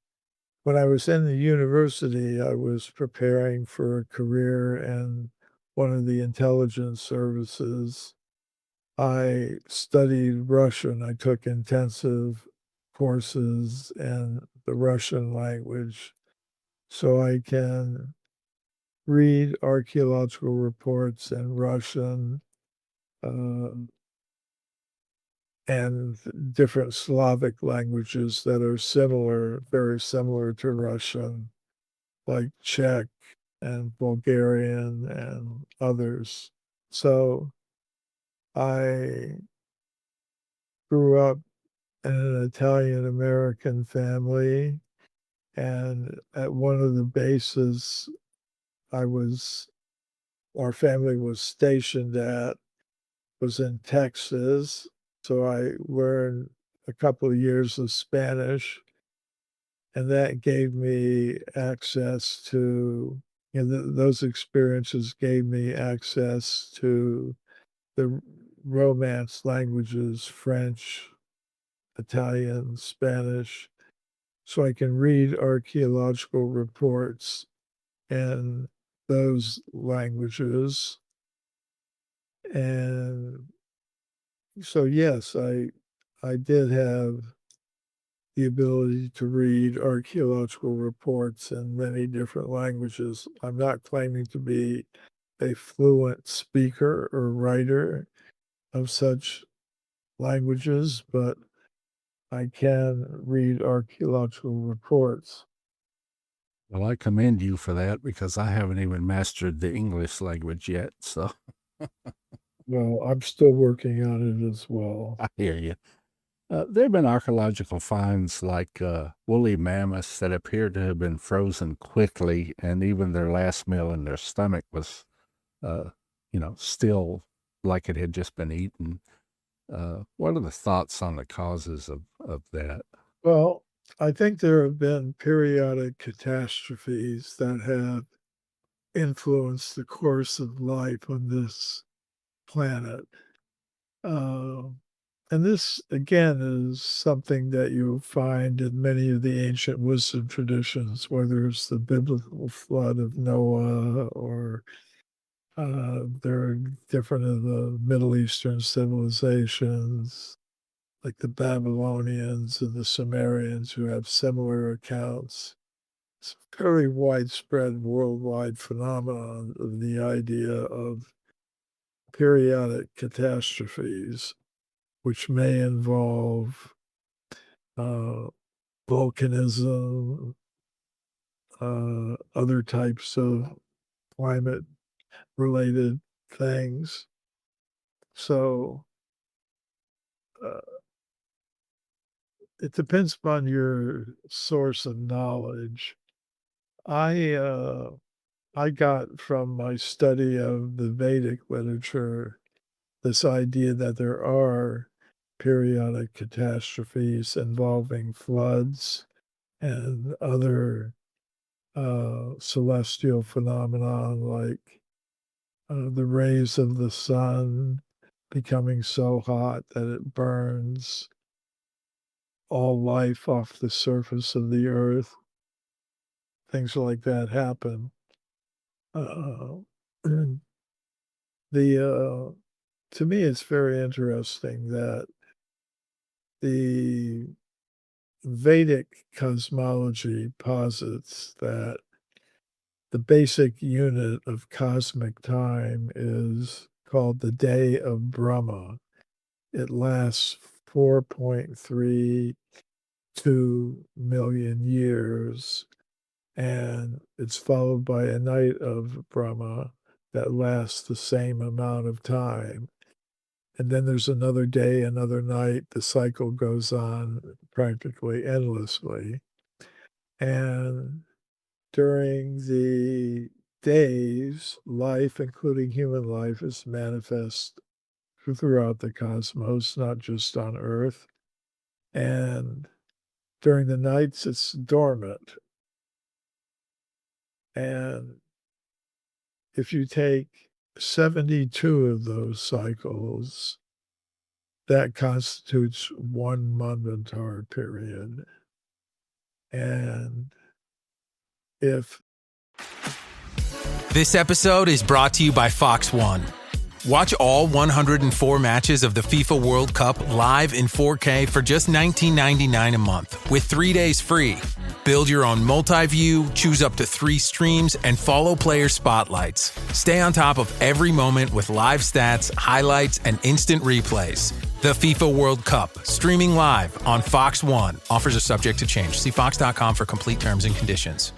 When I was in the university, I was preparing for a career in one of the intelligence services. I studied Russian. I took intensive courses in the Russian language, so I can read archaeological reports in Russian and different Slavic languages that are similar, very similar to Russian, like Czech and Bulgarian and others. So I grew up in an Italian-American family, and at one of the bases our family was stationed at was in Texas. So I learned a couple of years of Spanish, and that gave me access to, those experiences gave me access to the Romance languages, French, Italian, Spanish, so I can read archaeological reports in those languages. And so, yes, I did have the ability to read archaeological reports in many different languages. I'm not claiming to be a fluent speaker or writer of such languages, but I can read archaeological reports. Well, I commend you for that because I haven't even mastered the English language yet. So, well, I'm still working on it as well. I hear you. There have been archaeological finds like woolly mammoths that appear to have been frozen quickly, and even their last meal in their stomach was, still like it had just been eaten. What are the thoughts on the causes of that? Well, I think there have been periodic catastrophes that have influenced the course of life on this planet. And this, again, is something that you'll find in many of the ancient wisdom traditions, whether it's the biblical flood of Noah or there are different of the Middle Eastern civilizations, like the Babylonians and the Sumerians, who have similar accounts. It's a very widespread worldwide phenomenon of the idea of periodic catastrophes, which may involve volcanism, other types of climate-related things. So it depends upon your source of knowledge. I got from my study of the Vedic literature this idea that there are periodic catastrophes involving floods and other celestial phenomenon like the rays of the sun becoming so hot that it burns all life off the surface of the earth. Things like that happen. And to me, it's very interesting that the Vedic cosmology posits that the basic unit of cosmic time is called the day of Brahma. It lasts 4.32 million years, and it's followed by a night of Brahma that lasts the same amount of time. And then there's another day, another night. The cycle goes on practically endlessly. And during the days, life, including human life, is manifest throughout the cosmos, not just on Earth. And during the nights, it's dormant. And if you take 72 of those cycles, that constitutes one Manvantar period. And if This episode is brought to you by Fox One. Watch all 104 matches of the FIFA World Cup live in 4K for just $19.99 a month with 3 days free. Build your own multi-view, choose up to 3 streams, and follow player spotlights. Stay on top of every moment with live stats, highlights, and instant replays. The FIFA World Cup, streaming live on Fox One. Offers are subject to change. See fox.com for complete terms and conditions.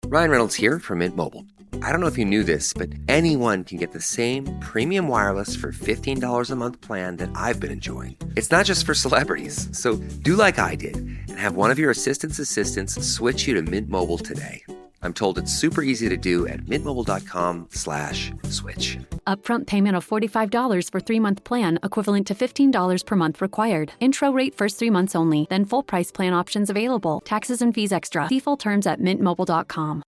Ryan Reynolds here from Mint Mobile. I don't know if you knew this, but anyone can get the same premium wireless for $15 a month plan that I've been enjoying. It's not just for celebrities. So do like I did and have one of your assistant's assistants switch you to Mint Mobile today. I'm told it's super easy to do at mintmobile.com/switch. Upfront payment of $45 for 3-month plan, equivalent to $15 per month required. Intro rate first 3 months only, then full price plan options available. Taxes and fees extra. See full terms at mintmobile.com.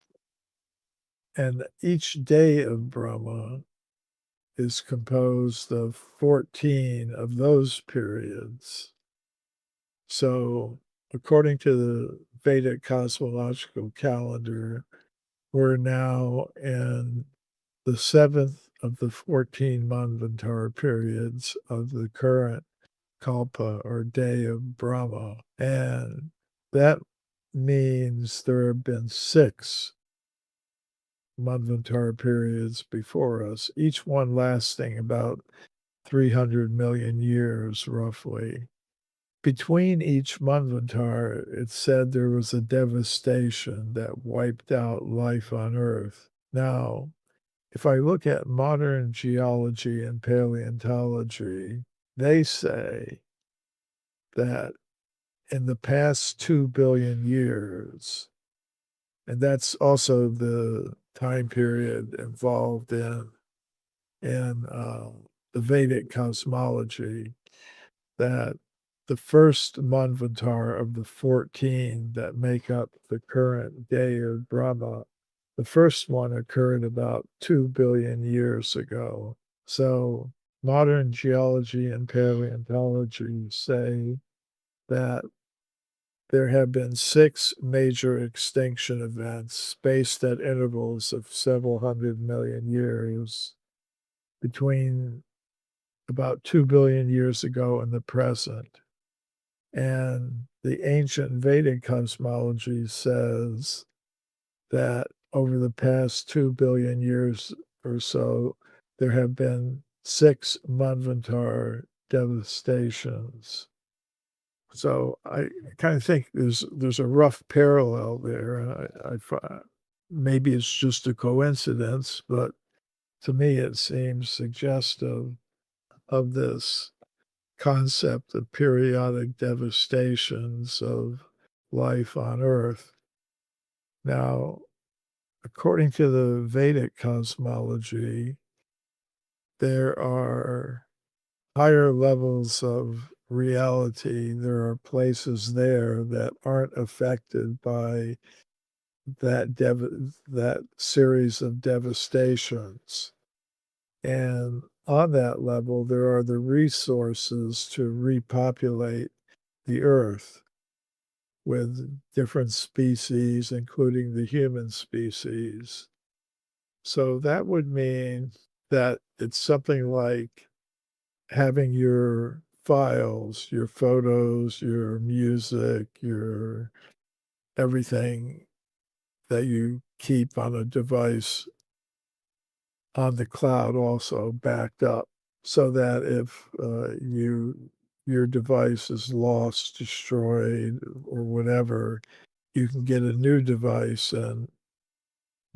And each day of Brahma is composed of 14 of those periods. So according to the Vedic cosmological calendar, we're now in the 7th of the 14 Manvantar periods of the current Kalpa, or day of Brahma. And that means there have been 6 Manvantar periods before us, each one lasting about 300 million years, roughly. Between each Manvantar, it said there was a devastation that wiped out life on Earth. Now, if I look at modern geology and paleontology, they say that in the past 2 billion years, and that's also the time period involved in the Vedic cosmology, that the first Manvantar of the 14 that make up the current day of Brahma, the first one occurred about 2 billion years ago. So modern geology and paleontology say that there have been 6 major extinction events spaced at intervals of several hundred million years between about 2 billion years ago and the present. And the ancient Vedic cosmology says that over the past 2 billion years or so, there have been 6 Manvantar devastations. So I kind of think there's a rough parallel there. Maybe it's just a coincidence, but to me it seems suggestive of this concept of periodic devastations of life on Earth. Now, according to the Vedic cosmology, there are higher levels of reality. There are places there that aren't affected by that series of devastations. And on that level, there are the resources to repopulate the Earth with different species, including the human species. So that would mean that it's something like having your files, your photos, your music, your everything that you keep on a device on the cloud also backed up, so that if your device is lost, destroyed, or whatever, you can get a new device and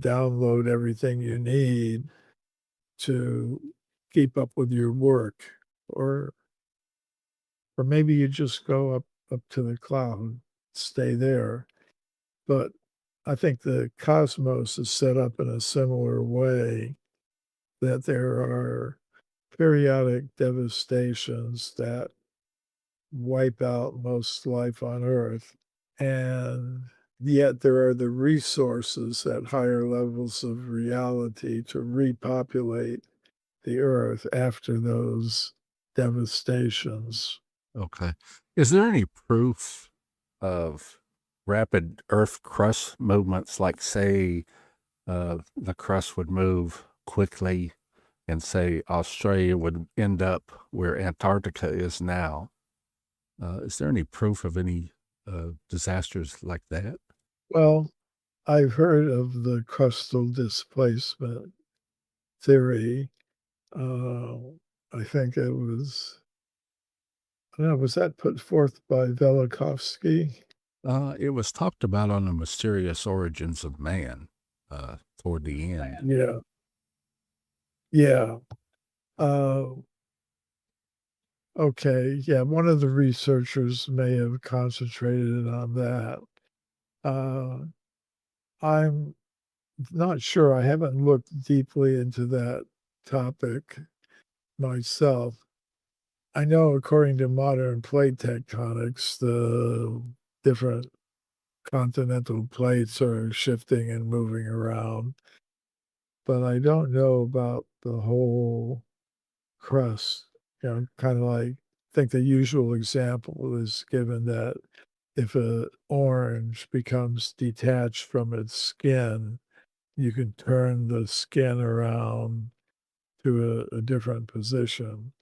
download everything you need to keep up with your work. Or maybe you just go up to the cloud, stay there. But I think the cosmos is set up in a similar way, that there are periodic devastations that wipe out most life on Earth. And yet there are the resources at higher levels of reality to repopulate the Earth after those devastations. Okay. Is there any proof of rapid Earth crust movements, like, say, the crust would move quickly and, say, Australia would end up where Antarctica is now? Is there any proof of any disasters like that? Well, I've heard of the crustal displacement theory. I think it was, I don't know, was that put forth by Velikovsky? It was talked about on the mysterious origins of man toward the end. Yeah. Yeah. Okay. Yeah. One of the researchers may have concentrated on that. I'm not sure. I haven't looked deeply into that topic myself. I know according to modern plate tectonics, the different continental plates are shifting and moving around, but I don't know about the whole crust. Kind of like, I think the usual example is given that if an orange becomes detached from its skin, you can turn the skin around to a different position.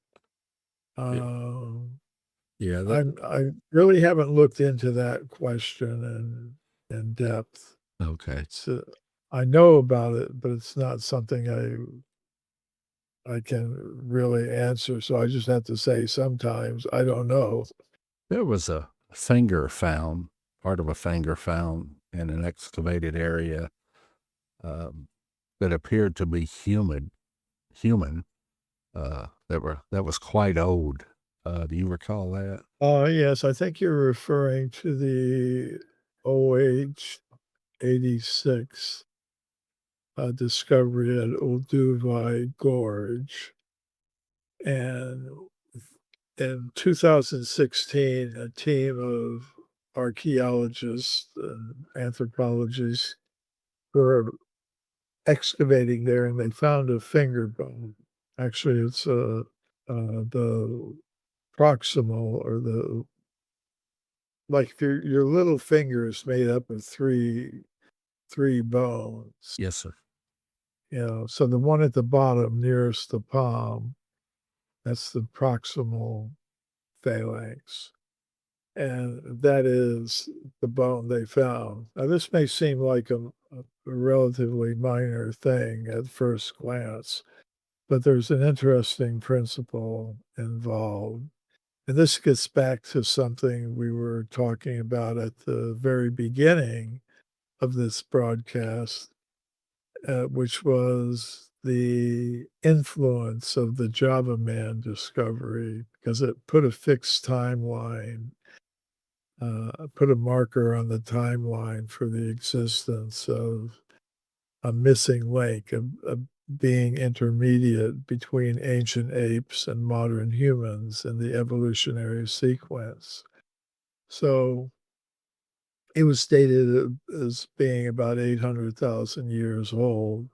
Yeah. I really haven't looked into that question in depth. Okay. I know about it, but it's not something I can really answer. So I just have to say sometimes I don't know. There was a finger found, part of a finger found in an excavated area that appeared to be human. That was quite old, Do you recall that? Yes, I think you're referring to the OH-86 discovery at Olduvai Gorge. And in 2016, a team of archaeologists and anthropologists were excavating there, and they found a finger bone. Actually, it's the proximal, or the, like, your little finger is made up of three bones. Yes, sir. So the one at the bottom nearest the palm, that's the proximal phalanx. And that is the bone they found. Now, this may seem like a relatively minor thing at first glance, but there's an interesting principle involved. And this gets back to something we were talking about at the very beginning of this broadcast, which was the influence of the Java Man discovery, because it put a fixed timeline, put a marker on the timeline for the existence of a missing link, a being intermediate between ancient apes and modern humans in the evolutionary sequence. So it was stated as being about 800,000 years old.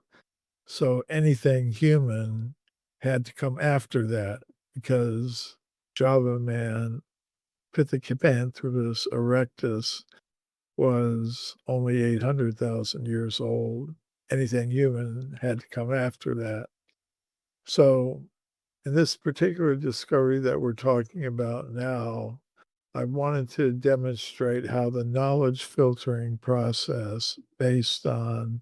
So anything human had to come after that, because Java Man, Pithecanthropus erectus, was only 800,000 years old. Anything human had to come after that. So in this particular discovery that we're talking about now, I wanted to demonstrate how the knowledge filtering process, based on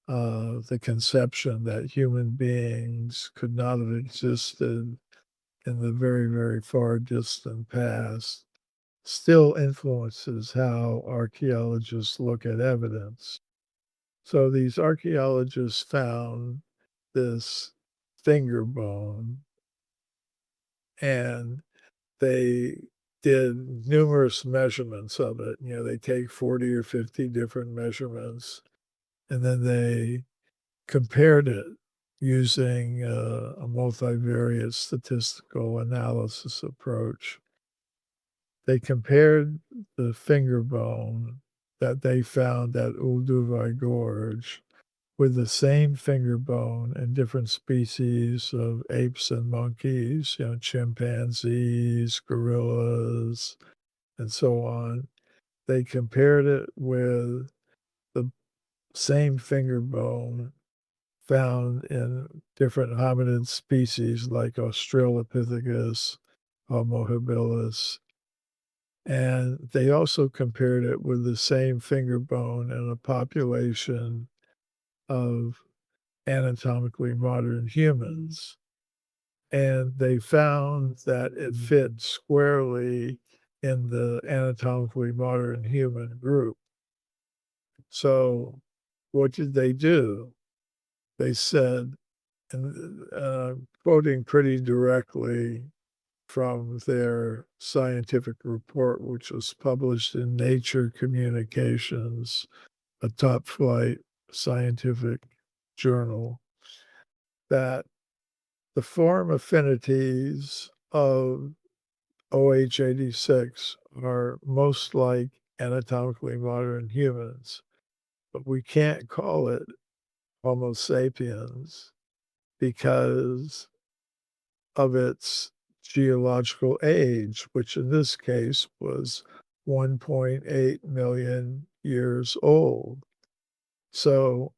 the conception that human beings could not have existed in the very, very far distant past, still influences how archaeologists look at evidence. So these archaeologists found this finger bone, and they did numerous measurements of it. They take 40 or 50 different measurements, and then they compared it using a multivariate statistical analysis approach. They compared the finger bone that they found at Olduvai Gorge with the same finger bone in different species of apes and monkeys, chimpanzees, gorillas, and so on. They compared it with the same finger bone found in different hominid species like Australopithecus, Homo habilis. And they also compared it with the same finger bone in a population of anatomically modern humans. And they found that it fit squarely in the anatomically modern human group. So what did they do? They said, and quoting pretty directly from their scientific report, which was published in Nature Communications, a top flight scientific journal, that the form affinities of OH-86 are most like anatomically modern humans, but we can't call it Homo sapiens because of its geological age, which in this case was 1.8 million years old. So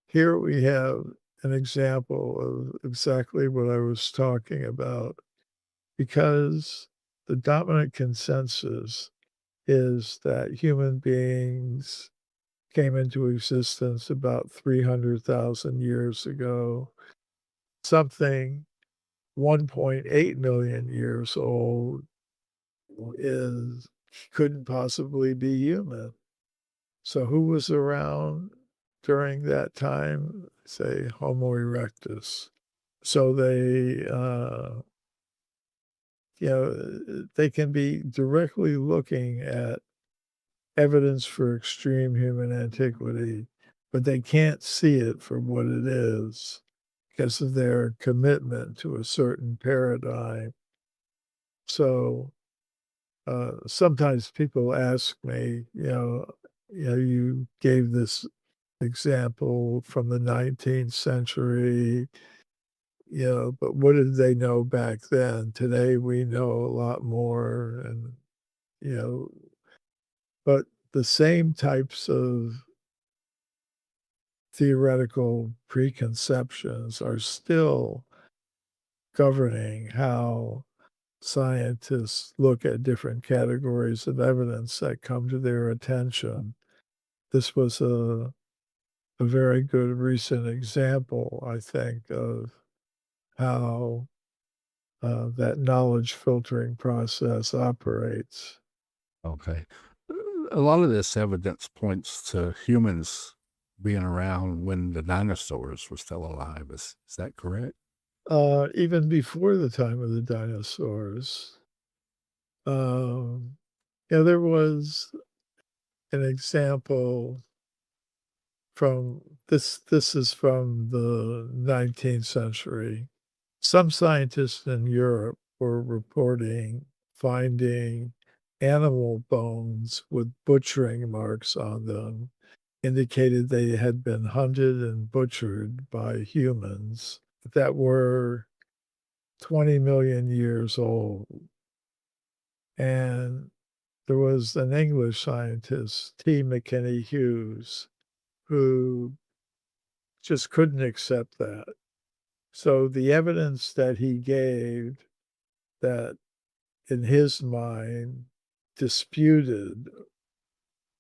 here we have an example of exactly what I was talking about, because the dominant consensus is that human beings came into existence about 300,000 years ago. Something 1.8 million years old couldn't possibly be human. So who was around during that time? Say Homo erectus. So they they can be directly looking at evidence for extreme human antiquity, but they can't see it for what it is because of their commitment to a certain paradigm. So sometimes people ask me, you gave this example from the 19th century, but what did they know back then? Today we know a lot more, and, but the same types of theoretical preconceptions are still governing how scientists look at different categories of evidence that come to their attention. This was a very good recent example, I think, of how that knowledge filtering process operates. Okay. A lot of this evidence points to humans being around when the dinosaurs were still alive. Is that correct? Even before the time of the dinosaurs. There was an example from this is from the 19th century. Some scientists in Europe were reporting finding animal bones with butchering marks on them, indicated they had been hunted and butchered by humans that were 20 million years old. And there was an English scientist, T. McKinney Hughes, who just couldn't accept that. So the evidence that he gave that in his mind disputed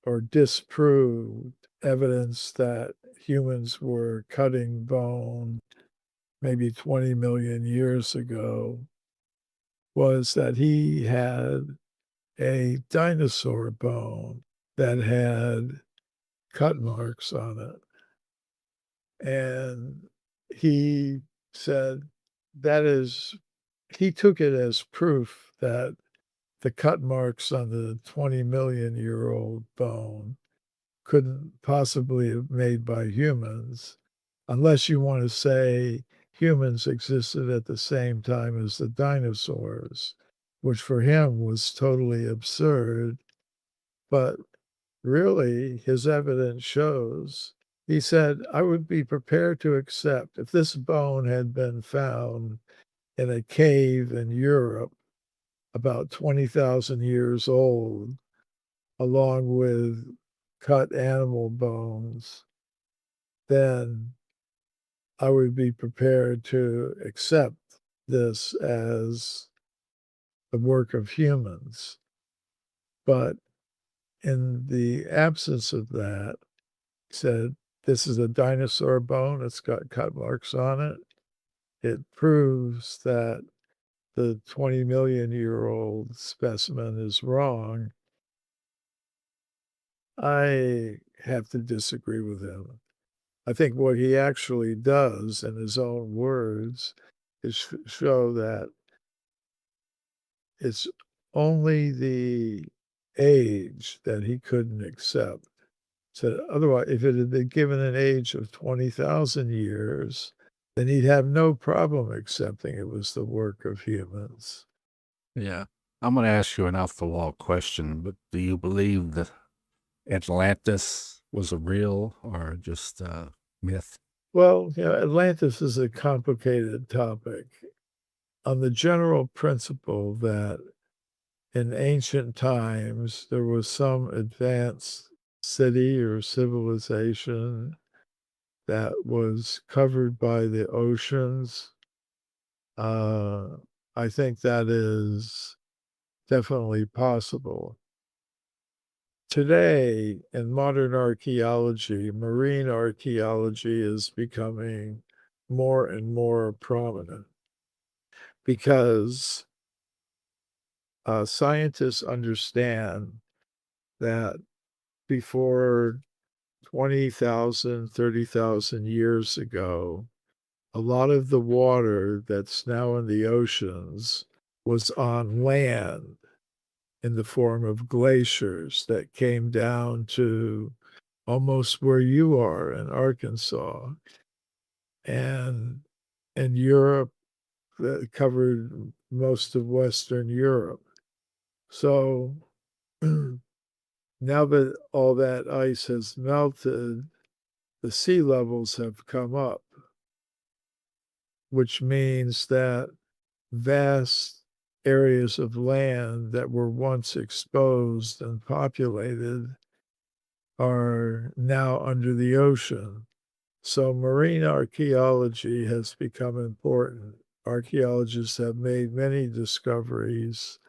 or disproved evidence that humans were cutting bone maybe 20 million years ago was that he had a dinosaur bone that had cut marks on it. And he said he took it as proof that the cut marks on the 20 million year old bone couldn't possibly have made by humans, unless you want to say humans existed at the same time as the dinosaurs, which for him was totally absurd. But really, his evidence shows, he said, I would be prepared to accept if this bone had been found in a cave in Europe about 20,000 years old, along with cut animal bones, then I would be prepared to accept this as the work of humans. But in the absence of that, he said, this is a dinosaur bone. It's got cut marks on it. It proves that the 20 million year old specimen is wrong. I have to disagree with him. I think what he actually does, in his own words, is show that it's only the age that he couldn't accept. So otherwise, if it had been given an age of 20,000 years, then he'd have no problem accepting it was the work of humans. Yeah. I'm going to ask you an off-the-wall question, but do you believe that Atlantis was a real or just a myth? Well, Atlantis is a complicated topic. On the general principle that in ancient times there was some advanced city or civilization that was covered by the oceans, I think that is definitely possible. Today, in modern archaeology, marine archaeology is becoming more and more prominent because scientists understand that before 20,000, 30,000 years ago, a lot of the water that's now in the oceans was on land in the form of glaciers that came down to almost where you are in Arkansas. And Europe, that covered most of Western Europe. So now that all that ice has melted, the sea levels have come up, which means that vast areas of land that were once exposed and populated are now under the ocean. So marine archaeology has become important. Archaeologists have made many discoveries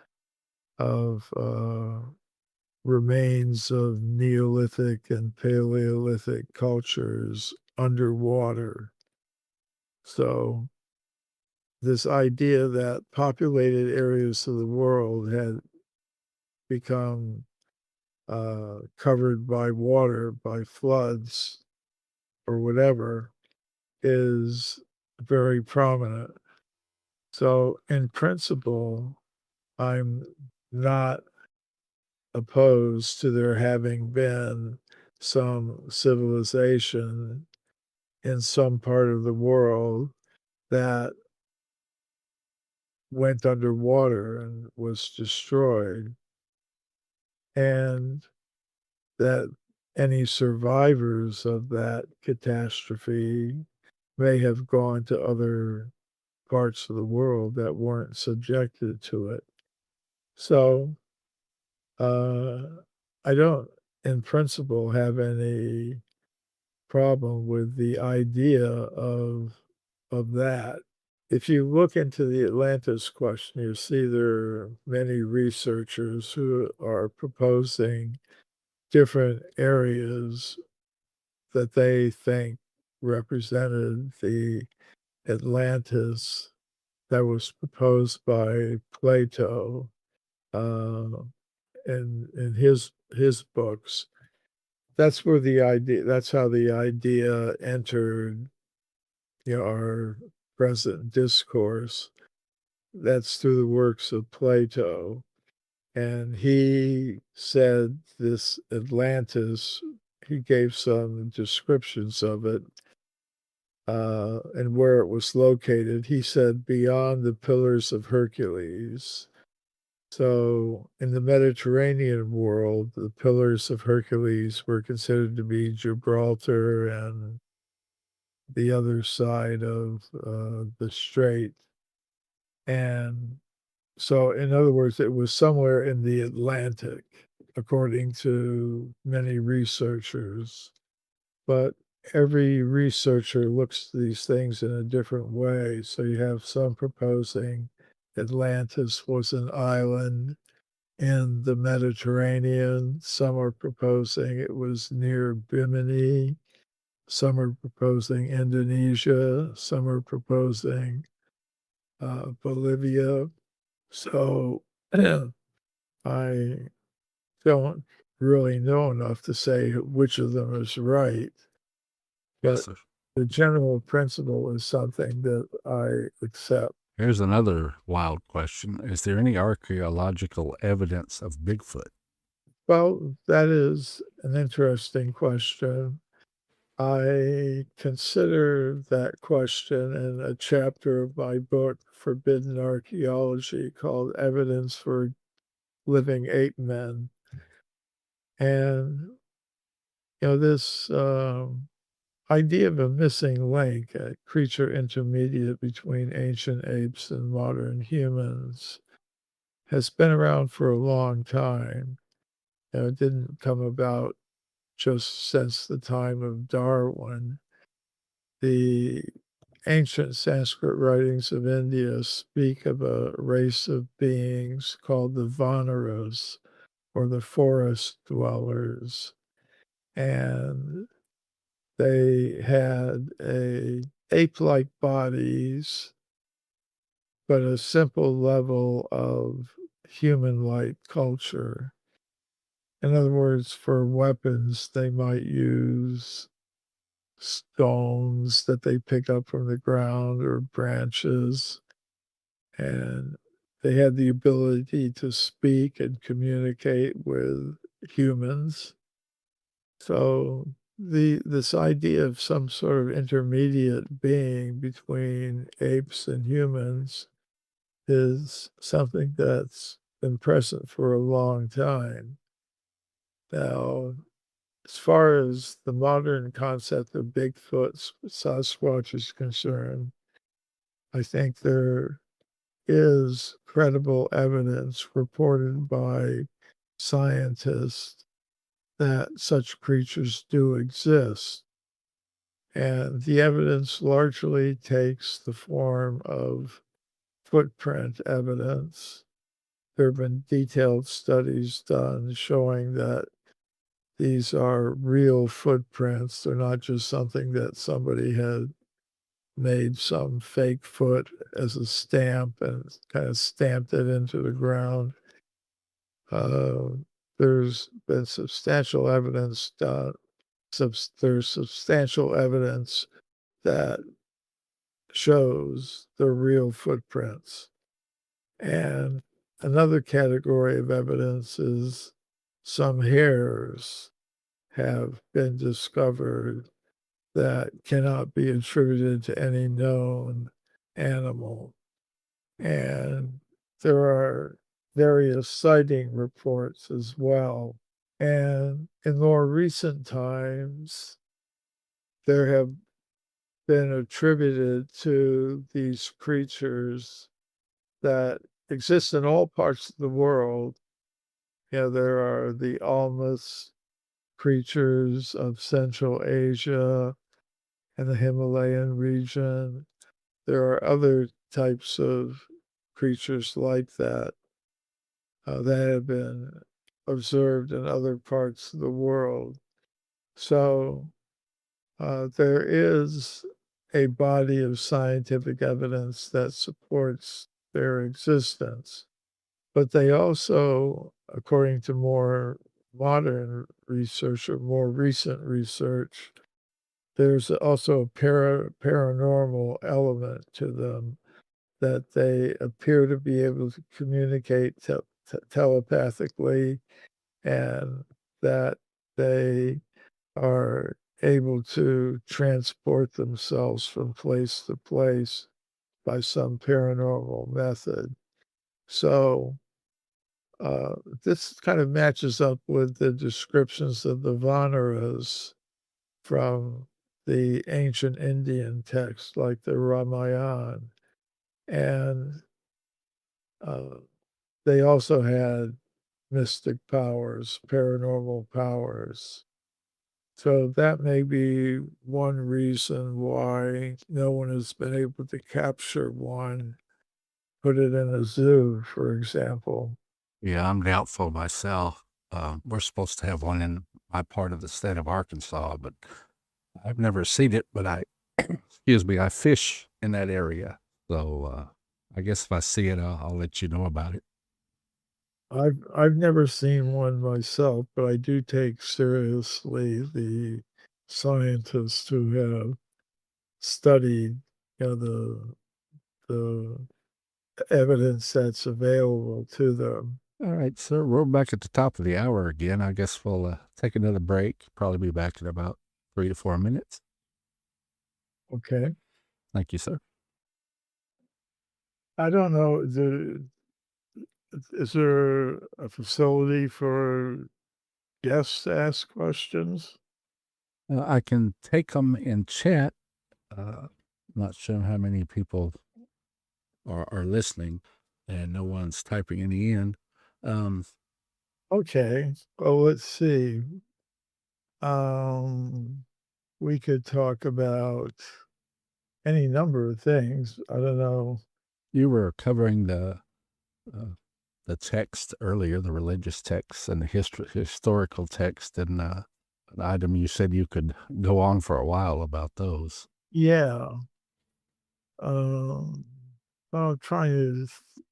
of remains of Neolithic and Paleolithic cultures underwater. So this idea that populated areas of the world had become covered by water, by floods, or whatever, is very prominent. So, in principle, I'm not opposed to there having been some civilization in some part of the world that went underwater and was destroyed, and that any survivors of that catastrophe may have gone to other parts of the world that weren't subjected to it. So, I don't, in principle, have any problem with the idea of that. If you look into the Atlantis question, you see there are many researchers who are proposing different areas that they think represented the Atlantis that was proposed by Plato in his books. That's how the idea entered, our present discourse. That's through the works of Plato. And he said this Atlantis, he gave some descriptions of it and where it was located. He said beyond the Pillars of Hercules. So in the Mediterranean world, the Pillars of Hercules were considered to be Gibraltar and the other side of the strait. And so, in other words, it was somewhere in the Atlantic, according to many researchers. But every researcher looks at these things in a different way. So you have some proposing Atlantis was an island in the Mediterranean. Some are proposing it was near Bimini. Some are proposing Indonesia. Some are proposing Bolivia. So I don't really know enough to say which of them is right. But the general principle is something that I accept. Here's another wild question. Is there any archaeological evidence of Bigfoot? Well, that is an interesting question. I consider that question in a chapter of my book, Forbidden Archaeology, called Evidence for Living Ape Men. And, this idea of a missing link, a creature intermediate between ancient apes and modern humans, has been around for a long time. It didn't come about just since the time of Darwin. The ancient Sanskrit writings of India speak of a race of beings called the Vanaras, or the forest dwellers. And they had ape-like bodies, but a simple level of human-like culture. In other words, for weapons, they might use stones that they pick up from the ground or branches. And they had the ability to speak and communicate with humans. So this idea of some sort of intermediate being between apes and humans is something that's been present for a long time. Now, as far as the modern concept of Bigfoot, Sasquatch is concerned, I think there is credible evidence reported by scientists that such creatures do exist. And the evidence largely takes the form of footprint evidence. There have been detailed studies done showing that these are real footprints. They're not just something that somebody had made some fake foot as a stamp and kind of stamped it into the ground. There's been substantial evidence there's substantial evidence that shows the real footprints. And another category of evidence is some hairs have been discovered that cannot be attributed to any known animal. And there are various sighting reports as well. And in more recent times, there have been attributed to these creatures that exist in all parts of the world. There are the almas creatures of Central Asia and the Himalayan region. There are other types of creatures like that that have been observed in other parts of the world. So there is a body of scientific evidence that supports their existence. But they also, according to more modern research or more recent research, there's also a paranormal element to them, that they appear to be able to communicate telepathically, and that they are able to transport themselves from place to place by some paranormal method. So this kind of matches up with the descriptions of the Vanaras from the ancient Indian texts like the Ramayana. And they also had mystic powers, paranormal powers. So that may be one reason why no one has been able to capture one, put it in a zoo, for example. Yeah, I'm doubtful myself. We're supposed to have one in my part of the state of Arkansas, but I've never seen it. But excuse me, I fish in that area. So I guess if I see it, I'll let you know about it. I've never seen one myself, but I do take seriously the scientists who have studied, the evidence that's available to them. All right, sir. We're back at the top of the hour again. I guess we'll take another break. Probably be back in about 3 to 4 minutes. Okay. Thank you, sir. I don't know. Is there a facility for guests to ask questions? I can take them in chat. Not sure how many people are listening, and no one's typing any in. Okay. Well, let's see. We could talk about any number of things. I don't know. You were covering the text earlier, the religious text and the historical text, and an item you said you could go on for a while about those. Yeah. I'm trying to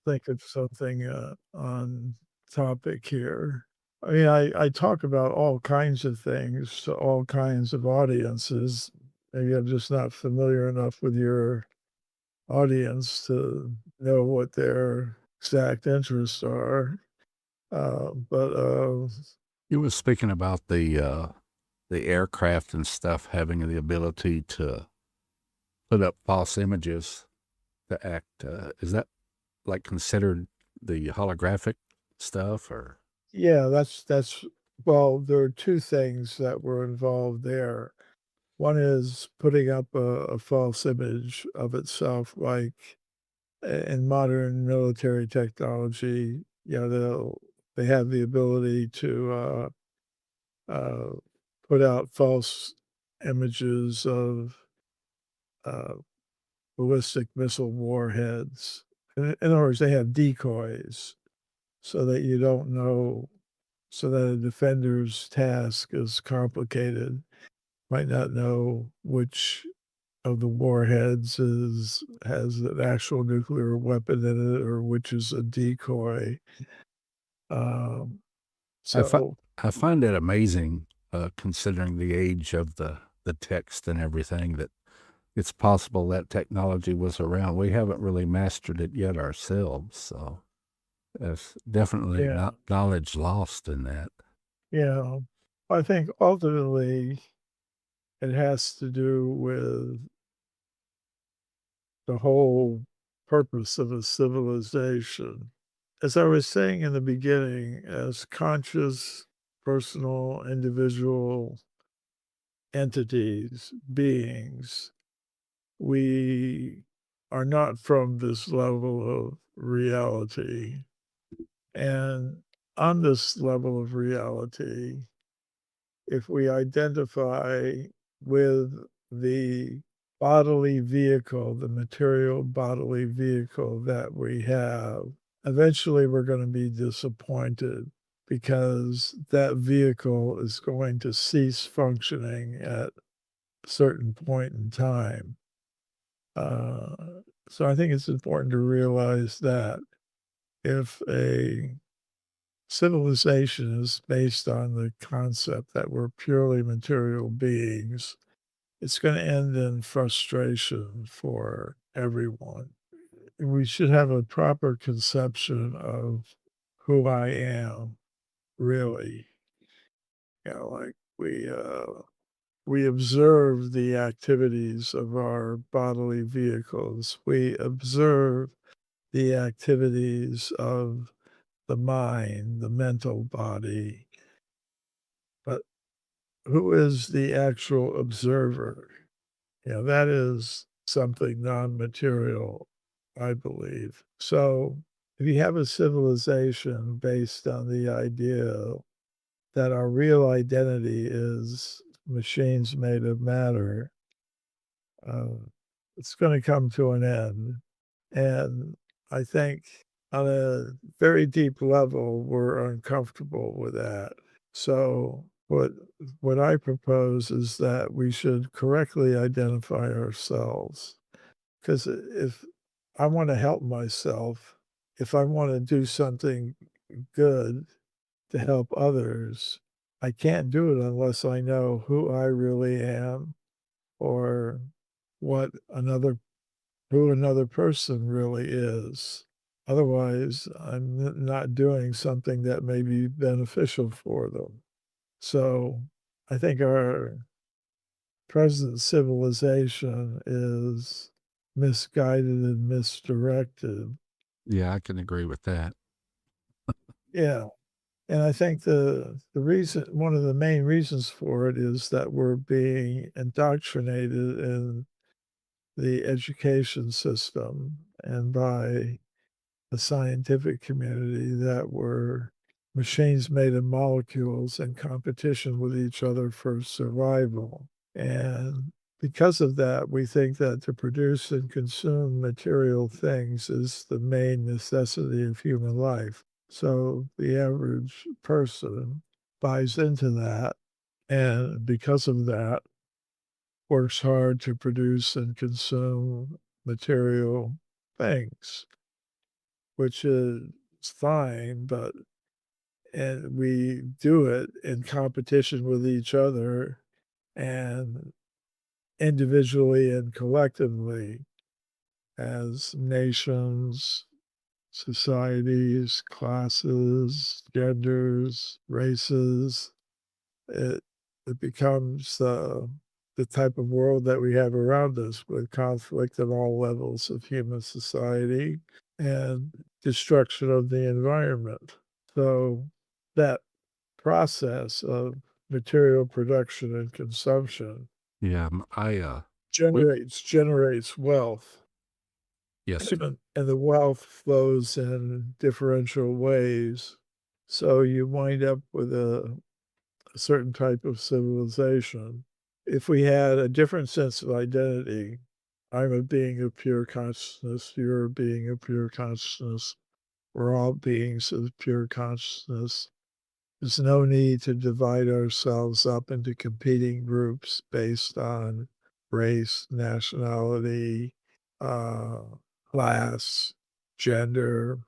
think of something on topic here. I mean, I talk about all kinds of things to all kinds of audiences. Maybe I'm just not familiar enough with your audience to know what they're exact interests are. But You were speaking about the aircraft and stuff having the ability to put up false images to act. Is that like considered the holographic stuff, or? yeah, that's well, there are two things that were involved there. One is putting up a false image of itself, like in modern military technology. They have the ability to uh, put out false images of uh, ballistic missile warheads. In other words, they have decoys so that you don't know, so that a defender's task is complicated, might not know which of the warheads has an actual nuclear weapon in it or which is a decoy. Um, so I find it amazing, considering the age of the text and everything, that it's possible that technology was around. We haven't really mastered it yet ourselves, so there's definitely yeah, not knowledge lost in that. yeah. I think ultimately it has to do with the whole purpose of a civilization. As I was saying in the beginning, as conscious, personal, individual entities, beings, we are not from this level of reality. And on this level of reality, if we identify with the bodily vehicle, the material bodily vehicle that we have, eventually we're going to be disappointed because that vehicle is going to cease functioning at a certain point in time. Uh, so I think it's important to realize that if a civilization is based on the concept that we're purely material beings, it's going to end in frustration for everyone. We should have a proper conception of who I am, really. Like we observe the activities of our bodily vehicles. We observe the activities of the mind, the mental body. But who is the actual observer? That is something non-material, I believe. So if you have a civilization based on the idea that our real identity is machines made of matter, uh, it's going to come to an end. And I think on a very deep level, we're uncomfortable with that. So what I propose is that we should correctly identify ourselves. Because if I want to help myself, if I want to do something good to help others, I can't do it unless I know who I really am or what who another person really is. Otherwise, I'm not doing something that may be beneficial for them. So I think our present civilization is misguided and misdirected. Yeah, I can agree with that. Yeah. And I think one of the main reasons for it is that we're being indoctrinated in the education system and by the scientific community that were machines made of molecules in competition with each other for survival. And because of that, we think that to produce and consume material things is the main necessity of human life. So the average person buys into that. And because of that, works hard to produce and consume material things, which is fine, and we do it in competition with each other and individually and collectively as nations, societies, classes, genders, races. It becomes the type of world that we have around us, with conflict at all levels of human society and destruction of the environment. So that process of material production and consumption Yeah, generates wealth. Yes. And the wealth flows in differential ways. So you wind up with a certain type of civilization. If we had a different sense of identity, I'm a being of pure consciousness, you're a being of pure consciousness, we're all beings of pure consciousness. There's no need to divide ourselves up into competing groups based on race, nationality, uh, class, gender,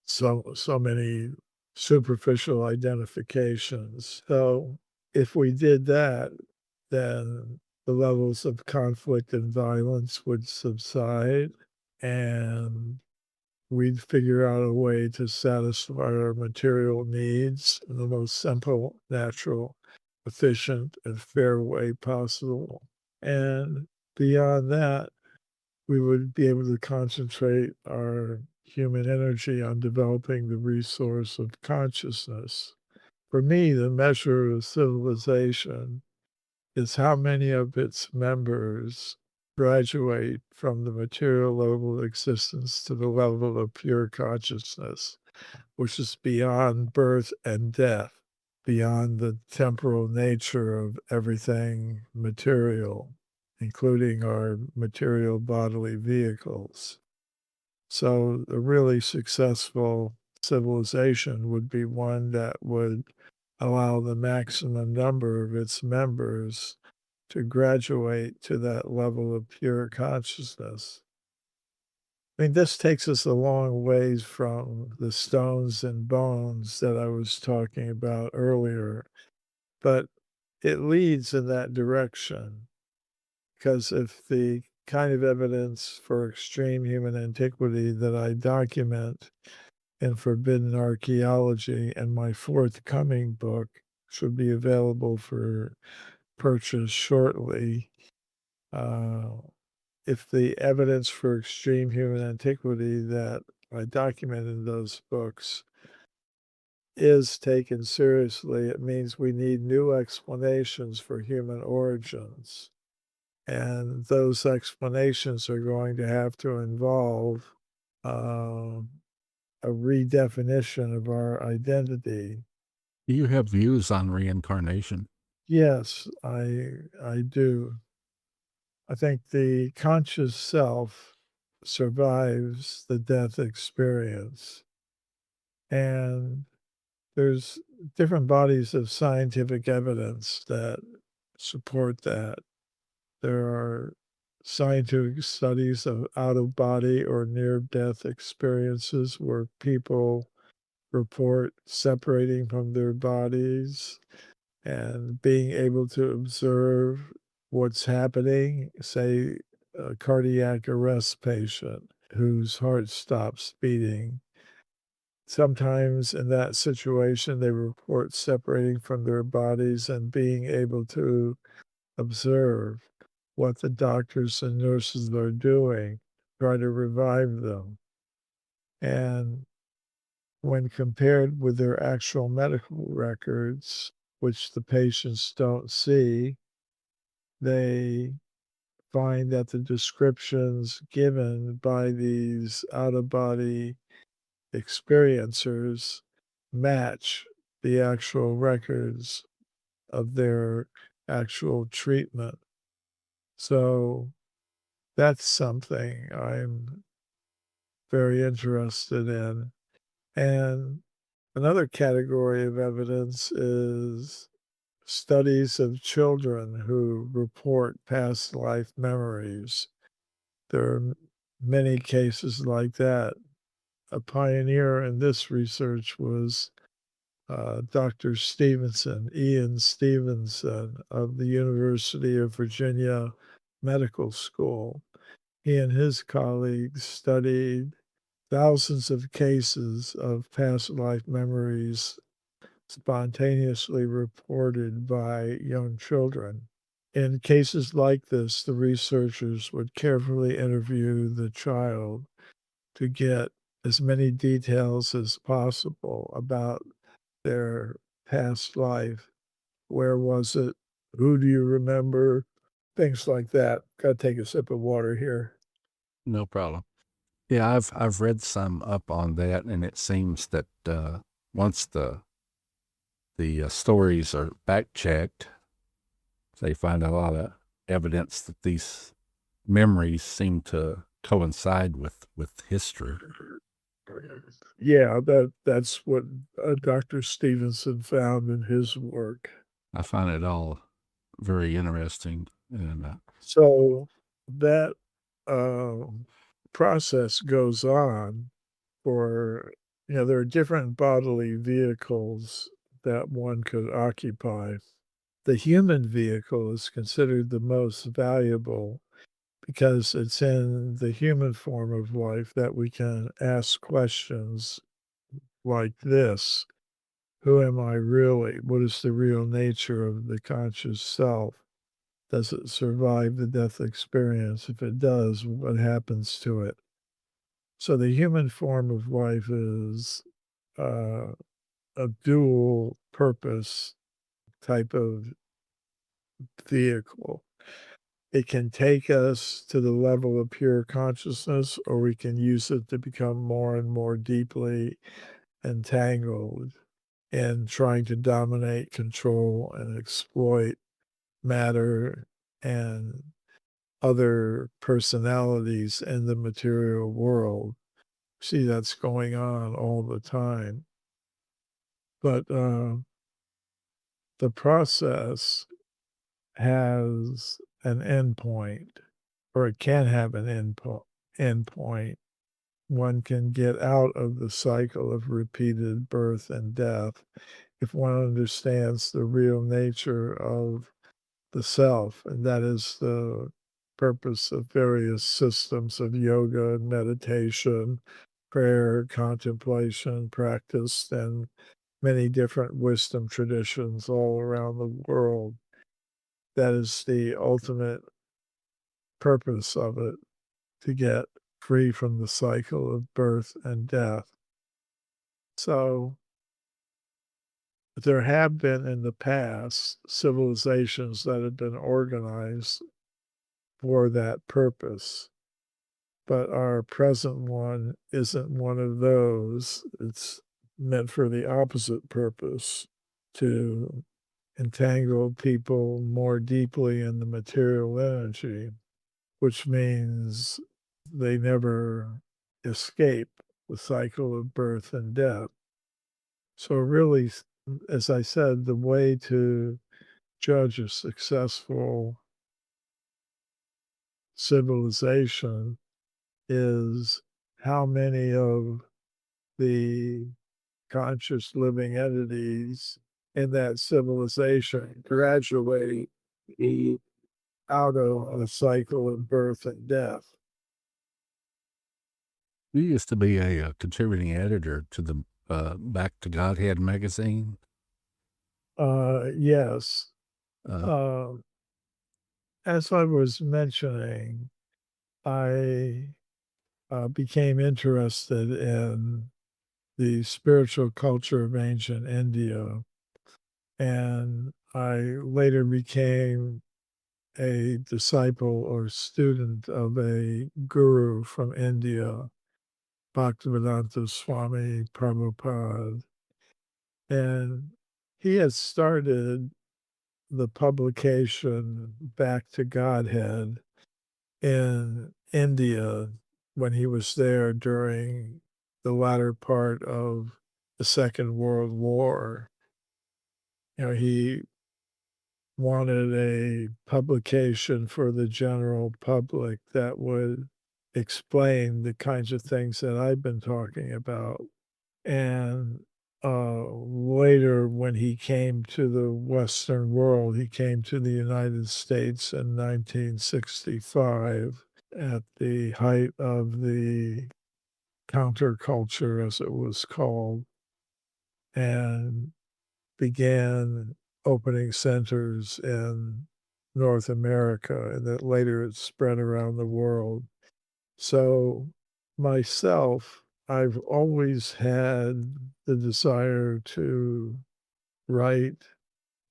so many superficial identifications. So if we did that, then the levels of conflict and violence would subside, and we'd figure out a way to satisfy our material needs in the most simple, natural, efficient, and fair way possible. And beyond that, we would be able to concentrate our human energy on developing the resource of consciousness. For me, the measure of civilization is how many of its members graduate from the material level of existence to the level of pure consciousness, which is beyond birth and death, beyond the temporal nature of everything material, including our material bodily vehicles. So a really successful civilization would be one that would allow the maximum number of its members to graduate to that level of pure consciousness. I mean, this takes us a long ways from the stones and bones that I was talking about earlier, but it leads in that direction. Because if the kind of evidence for extreme human antiquity that I document in Forbidden Archaeology and my forthcoming book should be available for purchase shortly, if the evidence for extreme human antiquity that I document in those books is taken seriously, it means we need new explanations for human origins. And those explanations are going to have to involve a redefinition of our identity. Do you have views on reincarnation? Yes, I do. I think the conscious self survives the death experience. And there's different bodies of scientific evidence that support that. There are scientific studies of out-of-body or near-death experiences where people report separating from their bodies and being able to observe what's happening, say a cardiac arrest patient whose heart stops beating. Sometimes in that situation, they report separating from their bodies and being able to observe what the doctors and nurses are doing, try to revive them. And when compared with their actual medical records, which the patients don't see, they find that the descriptions given by these out-of-body experiencers match the actual records of their actual treatment. So that's something I'm very interested in. And another category of evidence is studies of children who report past life memories. There are many cases like that. A pioneer in this research was Dr. Stevenson, Ian Stevenson of the University of Virginia Medical School. He and his colleagues studied thousands of cases of past life memories spontaneously reported by young children. In cases like this, the researchers would carefully interview the child to get as many details as possible about their past life. Where was it? Who do you remember? Things like that. Gotta take a sip of water here. No problem. Yeah, I've read some up on that, and it seems that once the stories are back checked, they find a lot of evidence that these memories seem to coincide with history. Yeah, that's what Dr. Stevenson found in his work. I find it all very interesting. And so that process goes on for, there are different bodily vehicles that one could occupy. The human vehicle is considered the most valuable because it's in the human form of life that we can ask questions like this. Who am I really? What is the real nature of the conscious self? Does it survive the death experience? If it does, what happens to it? So the human form of life is a dual purpose type of vehicle. It can take us to the level of pure consciousness, or we can use it to become more and more deeply entangled in trying to dominate, control, and exploit matter and other personalities in the material world. See, that's going on all the time. But the process has an endpoint, or it can have an endpoint. One can get out of the cycle of repeated birth and death if one understands the real nature of the self, and that is the purpose of various systems of yoga and meditation, prayer, contemplation, practice, and many different wisdom traditions all around the world. That is the ultimate purpose of it, to get free from the cycle of birth and death. So there have been in the past civilizations that have been organized for that purpose, but our present one isn't one of those. It's meant for the opposite purpose, to entangle people more deeply in the material energy, which means they never escape the cycle of birth and death. So really, as I said, the way to judge a successful civilization is how many of the conscious living entities in that civilization graduate out of a cycle of birth and death. you used to be a contributing editor to the Back to Godhead magazine. Yes. As I was mentioning, I became interested in the spiritual culture of ancient India, and I later became a disciple or student of a guru from India, Bhaktivedanta Swami Prabhupada. And he had started the publication Back to Godhead in India when he was there during the latter part of the Second World War. He wanted a publication for the general public that would explain the kinds of things that I've been talking about. And later, when he came to the Western world, he came to the United States in 1965 at the height of the counterculture, as it was called, and began opening centers in North America, and that later it spread around the world. So myself, I've always had the desire to write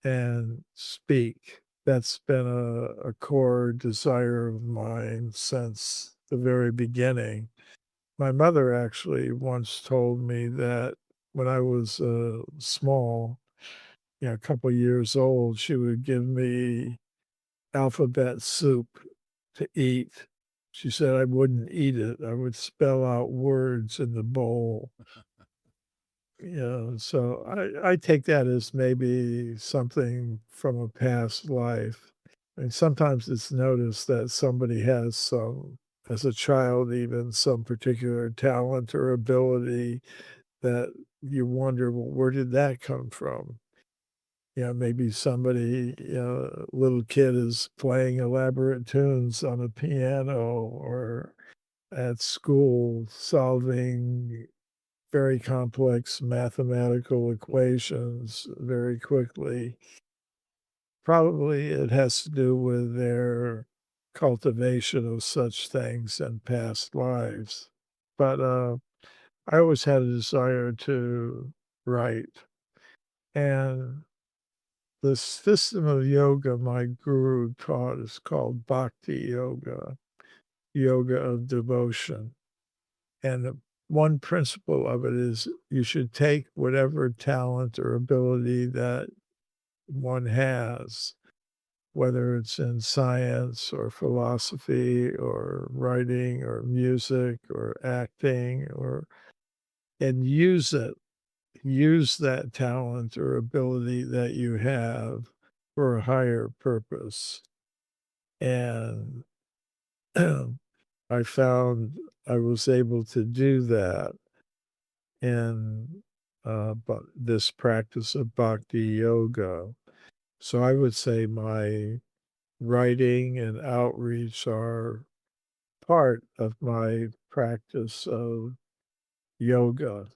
and speak. That's been a core desire of mine since the very beginning. My mother actually once told me that when I was small, a couple years old, she would give me alphabet soup to eat. She said I wouldn't eat it. I would spell out words in the bowl. So I take that as maybe something from a past life. And sometimes it's noticed that somebody has some, as a child, even some particular talent or ability that you wonder, well, where did that come from? Maybe somebody, little kid is playing elaborate tunes on a piano or at school solving very complex mathematical equations very quickly. Probably it has to do with their cultivation of such things in past lives. But I always had a desire to write. And the system of yoga my guru taught is called Bhakti Yoga, yoga of devotion. And one principle of it is you should take whatever talent or ability that one has, whether it's in science or philosophy or writing or music or acting, and use it. Use that talent or ability that you have for a higher purpose. And I found I was able to do that in but this practice of bhakti yoga. So I would say my writing and outreach are part of my practice of yoga.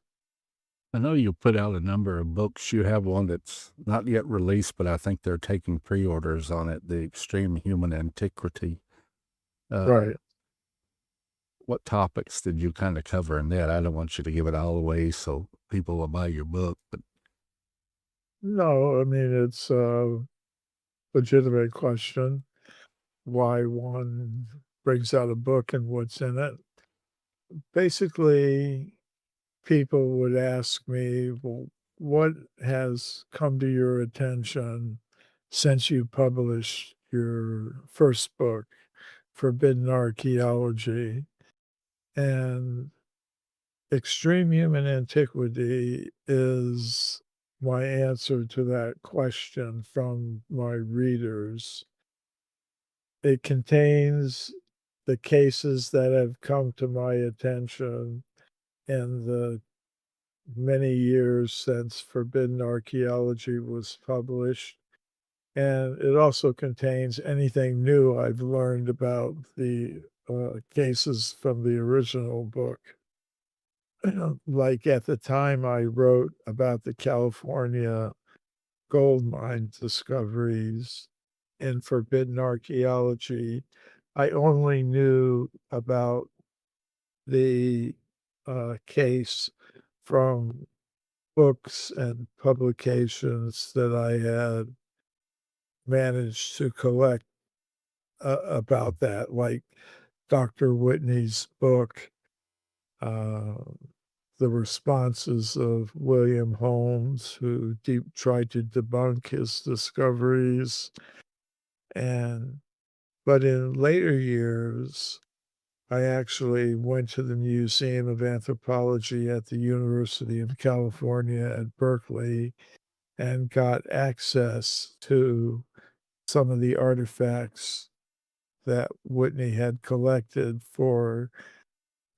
I know you put out a number of books. You have one that's not yet released, but I think they're taking pre-orders on it, The Extreme Human Antiquity. Right. What topics did you kind of cover in that? I don't want you to give it all away so people will buy your book, but No, I mean, it's a legitimate question why one brings out a book and what's in it. Basically, people would ask me, well, what has come to your attention since you published your first book, Forbidden Archaeology? And Extreme Human Antiquity is my answer to that question from my readers. It contains the cases that have come to my attention in the many years since Forbidden Archaeology was published. And it also contains anything new I've learned about the cases from the original book. Like at the time I wrote about the California gold mine discoveries in Forbidden Archaeology, I only knew about the case from books and publications that I had managed to collect about that, like Dr. Whitney's book, uh, the responses of William Holmes, who tried to debunk his discoveries. But in later years, I actually went to the Museum of Anthropology at the University of California at Berkeley and got access to some of the artifacts that Whitney had collected for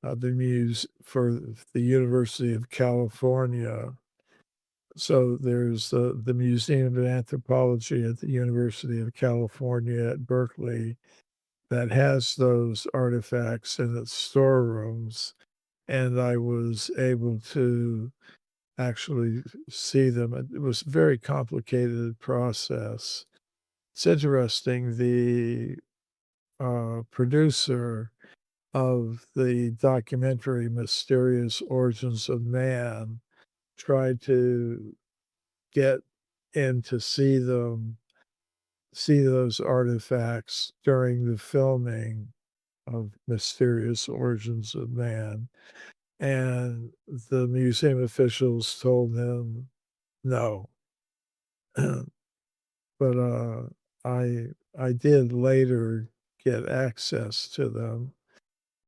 the University of California. So there's the Museum of Anthropology at the University of California at Berkeley that has those artifacts in its storerooms. and I was able to actually see them. It was a very complicated process. It's interesting, the producer of the documentary Mysterious Origins of Man tried to get in to see those artifacts during the filming of Mysterious Origins of Man. And the museum officials told him no. But I did later get access to them.